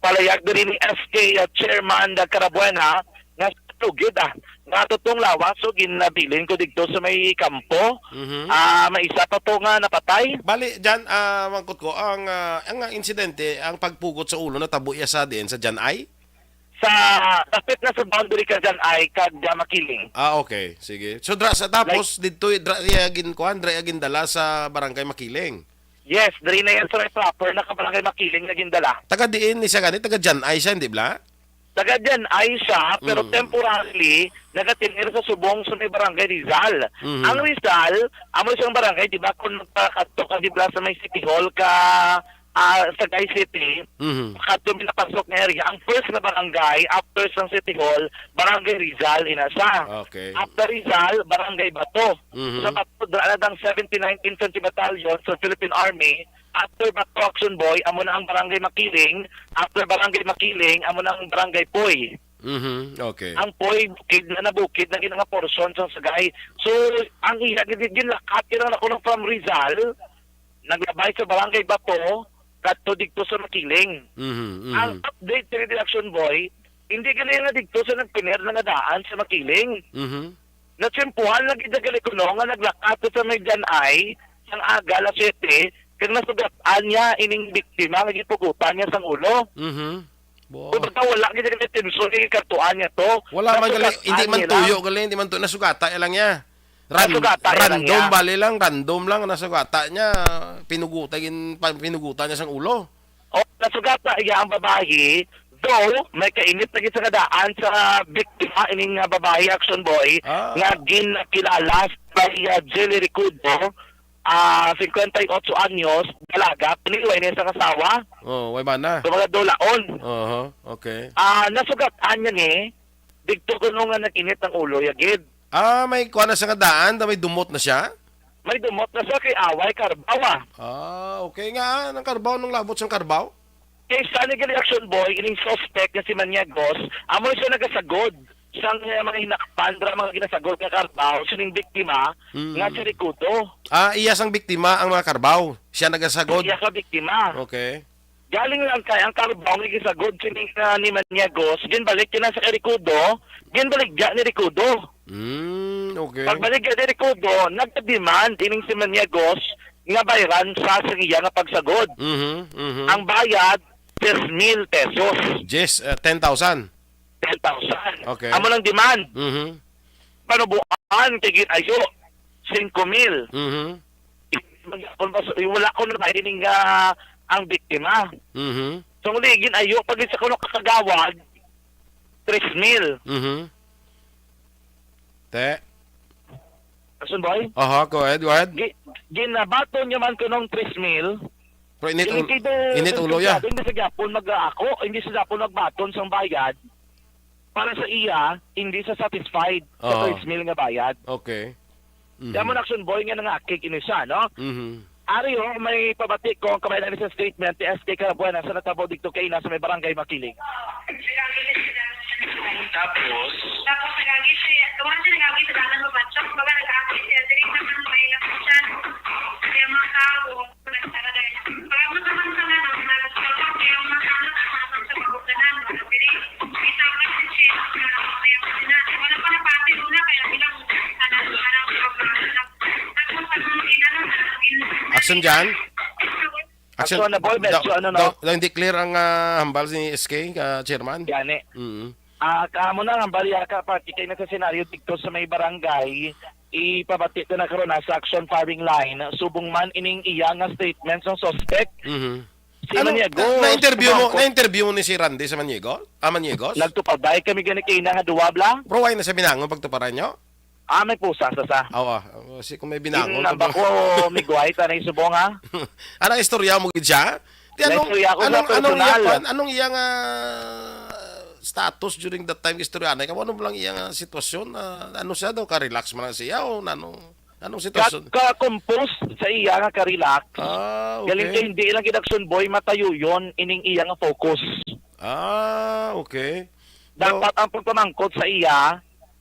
palayag din ni SK chairman da Carabuena, nga tugid nga totong lawas, so ginabilin ko dito sa may kampo. May isa pa to nga napatay. Bali, dyan, mangkot ko, ang insidente, ang pagpugot sa ulo na tabo iya sa din, sa dyan ay? Tapit na sa boundary ka dyan ay kagda makiling. Okay. Sige. So, tapos, dito, dra agin dala sa barangay Makiling. Yes, dari na yan sa may proper na kabarangay makiling na gindala. Taga diin ni siya ganit, taga dyan ay siya, hindi ba? Taga dyan ay siya, pero temporarily, nagatinir sa subong sa may barangay Rizal. Ang Rizal, amo siyang barangay, di ba, kung magpakato ka, di ba, sa may City Hall ka, sa Guy City, kato pinapasok na area. Ang first na barangay, after sa City Hall, barangay Rizal, inasa. Okay. After Rizal, barangay Bato. Sa Bato, daan 79th Infantry Battalion sa Philippine Army. After Bato Action Boy, amo na ang barangay Makiling. After barangay Makiling, amo na ang barangay Poy. Okay. Ang Poy, bukid na nabukid na ginang portion sa Sagay. So, ang iya, ginlakat lang ako ng from Rizal, naglabay sa barangay Bato, kato dito sa Makiling. Ang update sa Action Boy, hindi gali nga dito sa nagpiner na daan sa Makiling. Natsimpuhan lang gidagali ko nga naglakat sa may Janay, sang aga alas 7, kaya nasugataan niya ining biktima, nagipugutan niya sang ulo. Kung baka wala gidagali tinso, ikatuan niya to. Wala man gali, hindi man tuyo gali, hindi man tuyo, nasugata lang niya. Random, bali lang, random lang, nasugata niya, pinugutan niya sang ulo. Nasugata iya ang babae, though may kainit na sa kadaan sa biktima ining babae Action Boy, nga ginakilala by Jelly Ricudo, 58 anyos, dalaga, piniluay niya sa kasawa. Way ba na? So mga dolaon. Okay. Nasugatan niya ni, dito ko nung nag-init ang ulo, yagid. May kuha na sa kadaan, may dumot na siya? May dumot na siya kay Away Carbawa. Okay nga, ng Carbaw, nung labot siyang Carbaw? Kay sa legal action boy, ining suspect na si Maniagos, amo siya nagasagod. Siyang mga hinakpandra, mga ginasagod na Carbaw, sining biktima, nga si Ricudo. Iya sang biktima ang mga Carbaw. Siya nagasagod? Iya sa biktima. Okay. Galing lang kay ang Carbaw, nagisagod sining ni Maniagos, ginbalik niya na sa Ricudo, ginbalik niya ni Ricudo. Okay. Pagbalik niya ni Ricudo, nagka-demand ining si Maniagos, nga bayaran sa iya nga pagsagod. Ang bayad, 10,000 pesos. Yes, 10,000. 10,000. Okay. Amo lang demand. Panubuan, tigit ayo, 5,000. Wala ko na mahining ang biktima. So, muligin ayo, pag isa ko nung kakagawad, 3,000. Te? Asun boy? Go ahead. Ginabato niya man ko nung 3,000. Pero init ulo ya. Hindi sa Japon mag-ako, hindi sa Japon magbaton sang bayad. Para sa iya, hindi sa satisfied sa 3,000 nga bayad. Okay. Kaya mo Action Boy nga nangakik ini siya, no? Ari ho, may pabatik ko ang kamay na sa statement ti SK Carabuena sa natabaw dito kay nasa may barangay Makiling. Tapos nagagi siya, tuwan siya nagagi sa dalan mo batsak, baga nag-ako siya, diri naman mailang po siya, kaya mga tao, nagtara dahil. Kaya mo naman sa nga, nagtara, kaya mga tao, sa pagkukanan, diri, isapat siya, kaya na, wala pa na pati luna, kaya bilang, Action dyan? Action na boy, medyo ano no? Hindi clear ang hambal ni SK, chairman? Gani. Mm. Kaamo na ang baliya ka party kay na sa senaryo dito sa may barangay ipabati ko na karon sa action firing line subong man ining iya nga statements ng suspect. Si Maniego. Na-interview mo ni si Randy sa Maniego? Maniegos? Nagtupaday kami gani kay na nga duwabla. Pero why na sa binangon pagtuparan nyo? May pusa sa. Oo. Kasi kung may binangon. Namba ko migway tanay subong ha. Anong istorya mo gid siya? Anong iyang status during that time istorya na ano lang iyang sitwasyon? Ano siya daw ka-relax man siya o anong sitwasyon? Ka-compose sa iya nga ka-relax. Okay. Galing kay hindi lang action boy matayo yon ining iya nga focus. Okay. Dapat ang pagpamangkot sa iya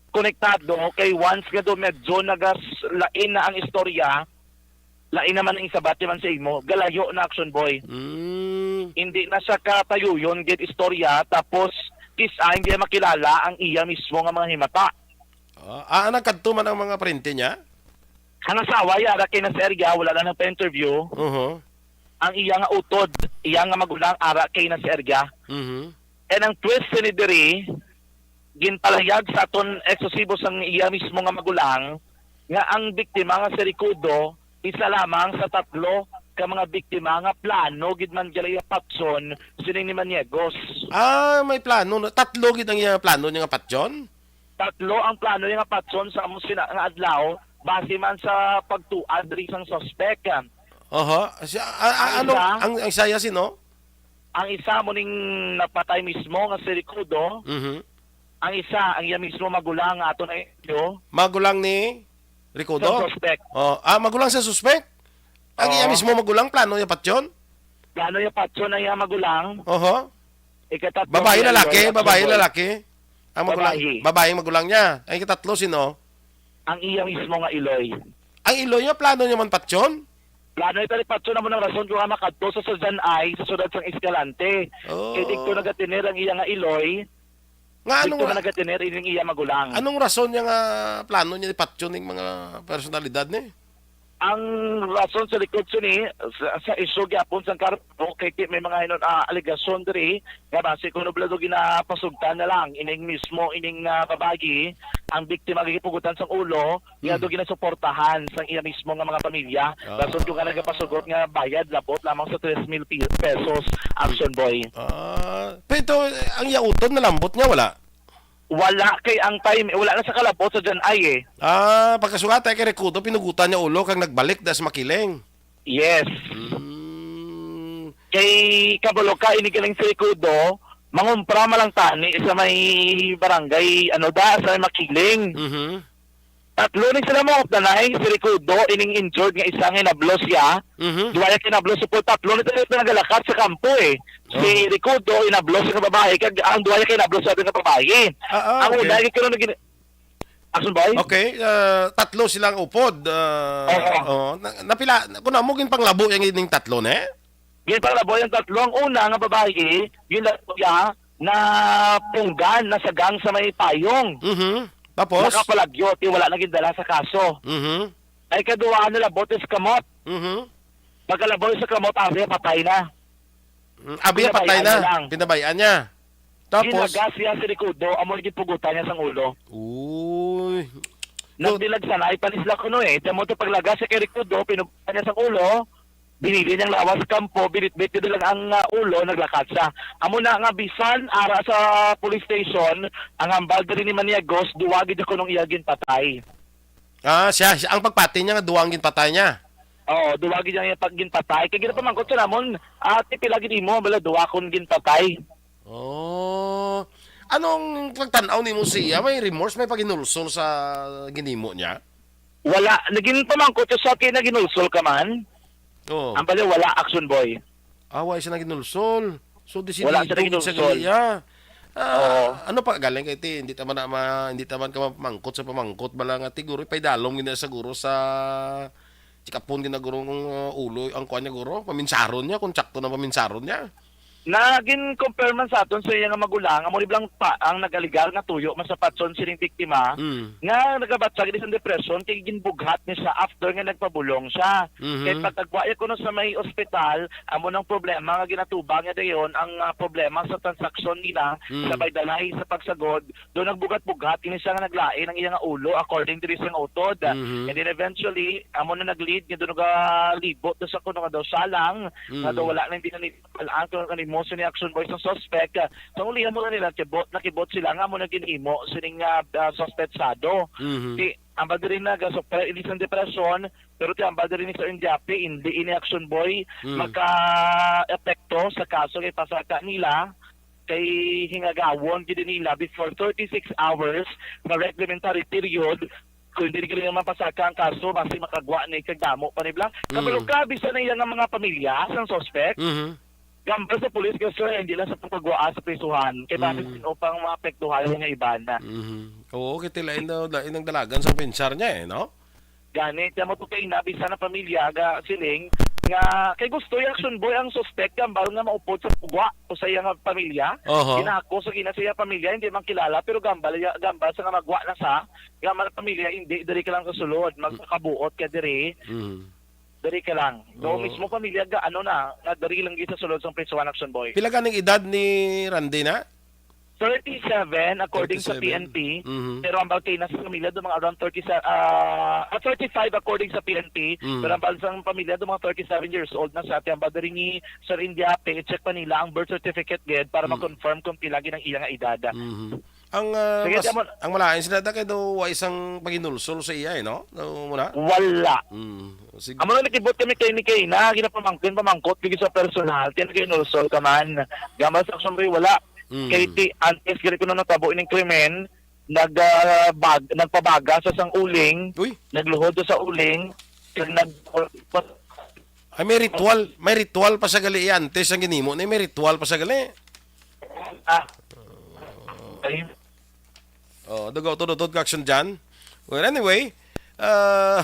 konektado kay once nga do medyo nagaslain na ang istorya, lain naman ang isabat man sa imo, galayo na action boy. Hindi na siya katayo yun, get istorya, tapos kisa hindi makilala ang iya mismo nga mga himata. Nagkadto man ang mga printe niya? Ang asawa, yara kay na sa area, wala na ng pa-interview. Ang iya nga utod, iya nga magulang, ara kay na sa area. And ang twist ni diri, ginpalayag sa aton eksklusibo sang iya mismo nga magulang nga ang biktima nga si Ricudo isa lamang sa 3 ka mga biktima nga plano gid man gyalay patson sining ni Maniegos. May plano. 3 gid ang iya plano niya nga patson? 3 ang plano niya nga patson sa amo sina nga adlaw base man sa pagtuad diri sang suspect. Ang saya sino? Ang isa mo ning napatay mismo nga si Ricudo. Ang isa, ang iya mismo magulang ato na iyo. Magulang ni Ricudo? Sa suspect. Magulang sa suspect? Ang iya mismo magulang, plano niya patyon? Plano niya patyon ang iya magulang. Ikatatlo. Babae lalaki? Ang magulang, babae magulang niya. Ang ikatatlo sino? Ang iya mismo nga Iloy. Ang Iloy niya, plano niya man patyon? Plano ito patyon na mo ng rason kung makadto sa Sudan ay sa sudad sang Escalante. Kaya dito nagatiner ang iya nga Iloy. Dito na nagatiner ining iya magulang. Anong rason niya nga plano niya patyon ng mga personalidad ni? Ang rason sa likod ni sa isyo gyapon sang karpo kay may mga aligasyon diri nga base kuno blado ginapasugtan na lang ining mismo ining babayi ang biktima gipugutan sang ulo nga do ginasuportahan sang iya mismo nga mga pamilya rason yung nagapasugot nga bayad labot lamang sa 3,000 pesos action boy. Pero ang yauton na lambot niya wala. Wala kay ang time, wala na sa kalabot sa dyan ay pagkasugat kay Ricudo, pinugutan niya ulo kang nagbalik das Makiling. Yes. Kay Kabaloka, inigaling si Ricudo, mangumpra malang tani sa may barangay, sa may Makiling. 3 ni sila mo opdanay, si Ricudo, ining injured nga isang inablos siya. Duwaya kinablos po 3 ni sila nagalakat sa kampo Si Ricudo, inablos sa babae, kag ang duwaya kinablos sa babae. Ang una, ikaw na Action boy? Okay, 3 silang upod. Napila, kuna mo ginpanglabo yung ining 3 ne? Ginpanglabo yung 3. Ang una nga babae, yun lang na punggan, nasagang sa may payong. Tapos? Nakapalagyo, wala na gindala sa kaso. Ay kaduwaan nila botes kamot. Pagkalabot sa kamot, patay na. Patay na. Pinabayaan niya. Tapos? Ginagas siya si Ricudo, amoy gipugutan niya sang ulo. Nagdilag sana, ipanisla ko Tamo ito paglagas siya kay Ricudo, pinugutan niya sang ulo, binili niyang lawas kampo, binitbit niya lang ang ulo, naglakat siya. Amo na nga bisan, ara sa police station, ang hambal diri ni Maniegos, duwagid ako nung iyagin patay. Siya, ang pagpati niya nga duwagin patay niya. Oo, duwagid niya yung pagginpatay. Kaya ginapamangkot siya namon, tipilagin mo, bala duwakon ginpatay. Anong pagtanaw ni mo siya? May remorse, may paginulsol sa ginimo niya? Wala, naging pamangkot siya sa akin na ginulsol ka man. Oh. Ang bali wala action boy. Away siya na ginulsol. So Wala siya desidido sa ginulsol. galiya. Oo. Ano pa galing kay ti hindi taman hindi taman ka mamangkot sa pamangkot bala nga tiguro pay dalom gina siguro sa chikapon gina guro ulo ang kuan niya guro paminsaron niya kung sakto na paminsaron niya. Naging compare man sa aton sa iya nga magulang, amo lang pa ang nagaligar nga tuyo masapatson sining biktima nga nagabatsag sa depression kay ginbughat ni siya after nga nagpabulong siya. Kay pagtagwaya ko no sa may ospital, amo nang problema nga ginatubang niya dayon ang problema sa transaksyon nila sabay dalay sa pagsagod, do nagbugat-bugat kini siya nga naglain ang iya nga ulo according to isang utod. And then eventually amo na nag-lead nga do libot sa kuno nga daw salang nga daw wala na hindi na palaan mo ni action boys ng suspect. So ulihan mo na nila nakibot sila nga mo na ginimo sining suspetsado. Ang badarin na so ilisan depression pero ti ang badarin ni Sir Indiape hindi ini action boy maka-epekto sa kaso kay pasaka nila kay hingagawon gid nila before 36 hours na reglementary period kung hindi ka naman pasaka ang kaso basi makagwa ni kagdamo pa nila. Kapag kabisa na nga mga pamilya sang suspect gambal sa pulis kasi hindi lang sa pagpagwaa sa prisuhan kaya bakit upang maapektuhan yung iban na. Oo, kitilain daw ang dalagan sa pinsar niya no? Ganit, mo to kay nabisa na pamilya ga siling nga kay gusto yung action boy ang suspect gambal nga maupod sa pugwa o sa iyang pamilya. Ginako sa siya pamilya hindi man kilala pero gambal sa nga magwa na sa gambal pamilya hindi diri ka lang kasulod magkabuot ka diri. Dari ka lang. No, mismo pamilya ga ano na, dari lang gisa sulod sa prisuhan action boy. Pila ka ning edad ni Randy na? 37 according 37. Sa PNP. Pero ang balkay na sa pamilya do mga around 35 according sa PNP. Pero ang balkay sa pamilya do mga 37 years old na sa atin. Ang badari ni Sir Indiape, i-check pa nila ang birth certificate gid para ma-confirm kung pila ginang iyang edad. Ang ang malain sila kay do isang paginulsol sa iya no? Muna? Wala. Amo na nakibot kami kay ni kay na pamangkot bigis sa personal tin kay nulsol ka man. Gamal sa action boy wala. Kay ti antes giri ko na natabo ining krimen nagpabaga sa sang uling, nagluhod sa uling, ay may ritual pa sa gali antes ang ginimo na may ritual pa sa gali. Dugaw tudod ka action dyan. Well, anyway,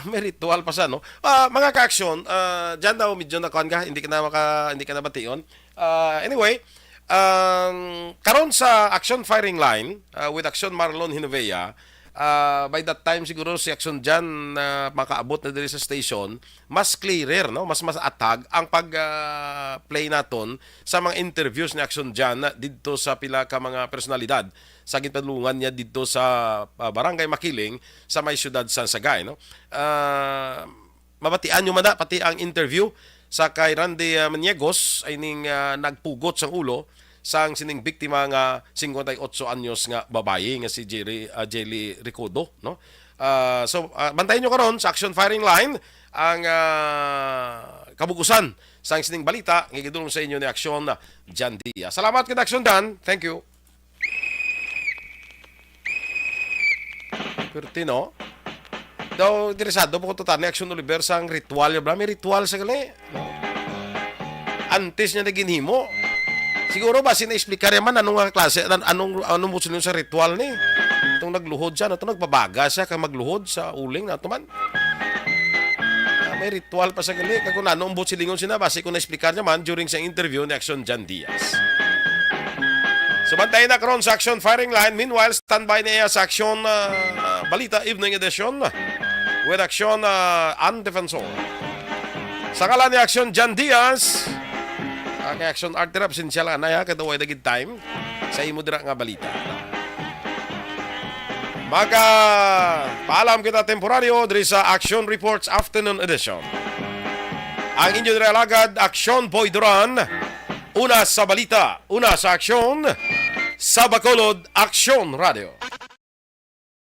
may ritual pa sa, no? Mga ka-action, dyan daw medyo na kuhan ka, hindi ka na bation. Anyway, karon sa action firing line, with Action Marlon Hinovea, by that time siguro si Action dyan makaabot na diri sa station, mas clearer, no? Mas atag ang pag-play naton sa mga interviews ni Action dyan dito sa pila ka mga personalidad sa ginpadulungan niya dito sa Barangay Makiling sa may siyudad San Sagay, no? Mabatian nyo man na pati ang interview sa kay Randy Maniegos ay ning nagpugot sa ulo sang sining biktima nga 58 anyos nga babae nga si Jelly Ricodo, no? So bantayan nyo karon sa action firing line ang kabugusan sang sining balita nga gidulong sa inyo ni Action Jan Diaz. Salamat kay Action Dan. Thank you. Pertino. Daw interesado po ko total ni Action Oliver sang ritual ya bla may ritual sa gali. Antes niya naginhimo. Siguro ba sina-explicar man anong klase anong mo sa ritual ni. Itong nagluhod siya, itong nagbabaga siya kay magluhod sa uling na man. May ritual pa sa gali kag kun anong silingon sina base ko na-explicar niya man during sa interview ni Action Jan Diaz. So bantayan na karon sa action firing line. Meanwhile, standby na iya sa Action Balita Evening Edition with Action Defensor. Sa ngalan ni Action Jan Diaz, kay Action Art Therapy, sinsya lang na kadaway dagid time sa imo dira nga balita. Paalam kita temporaryo diri sa Action Reports Afternoon Edition. Ang inyo dira lagad, Action Boy Duran. Una sa balita, una sa aksyon, sa Bacolod Action Radio.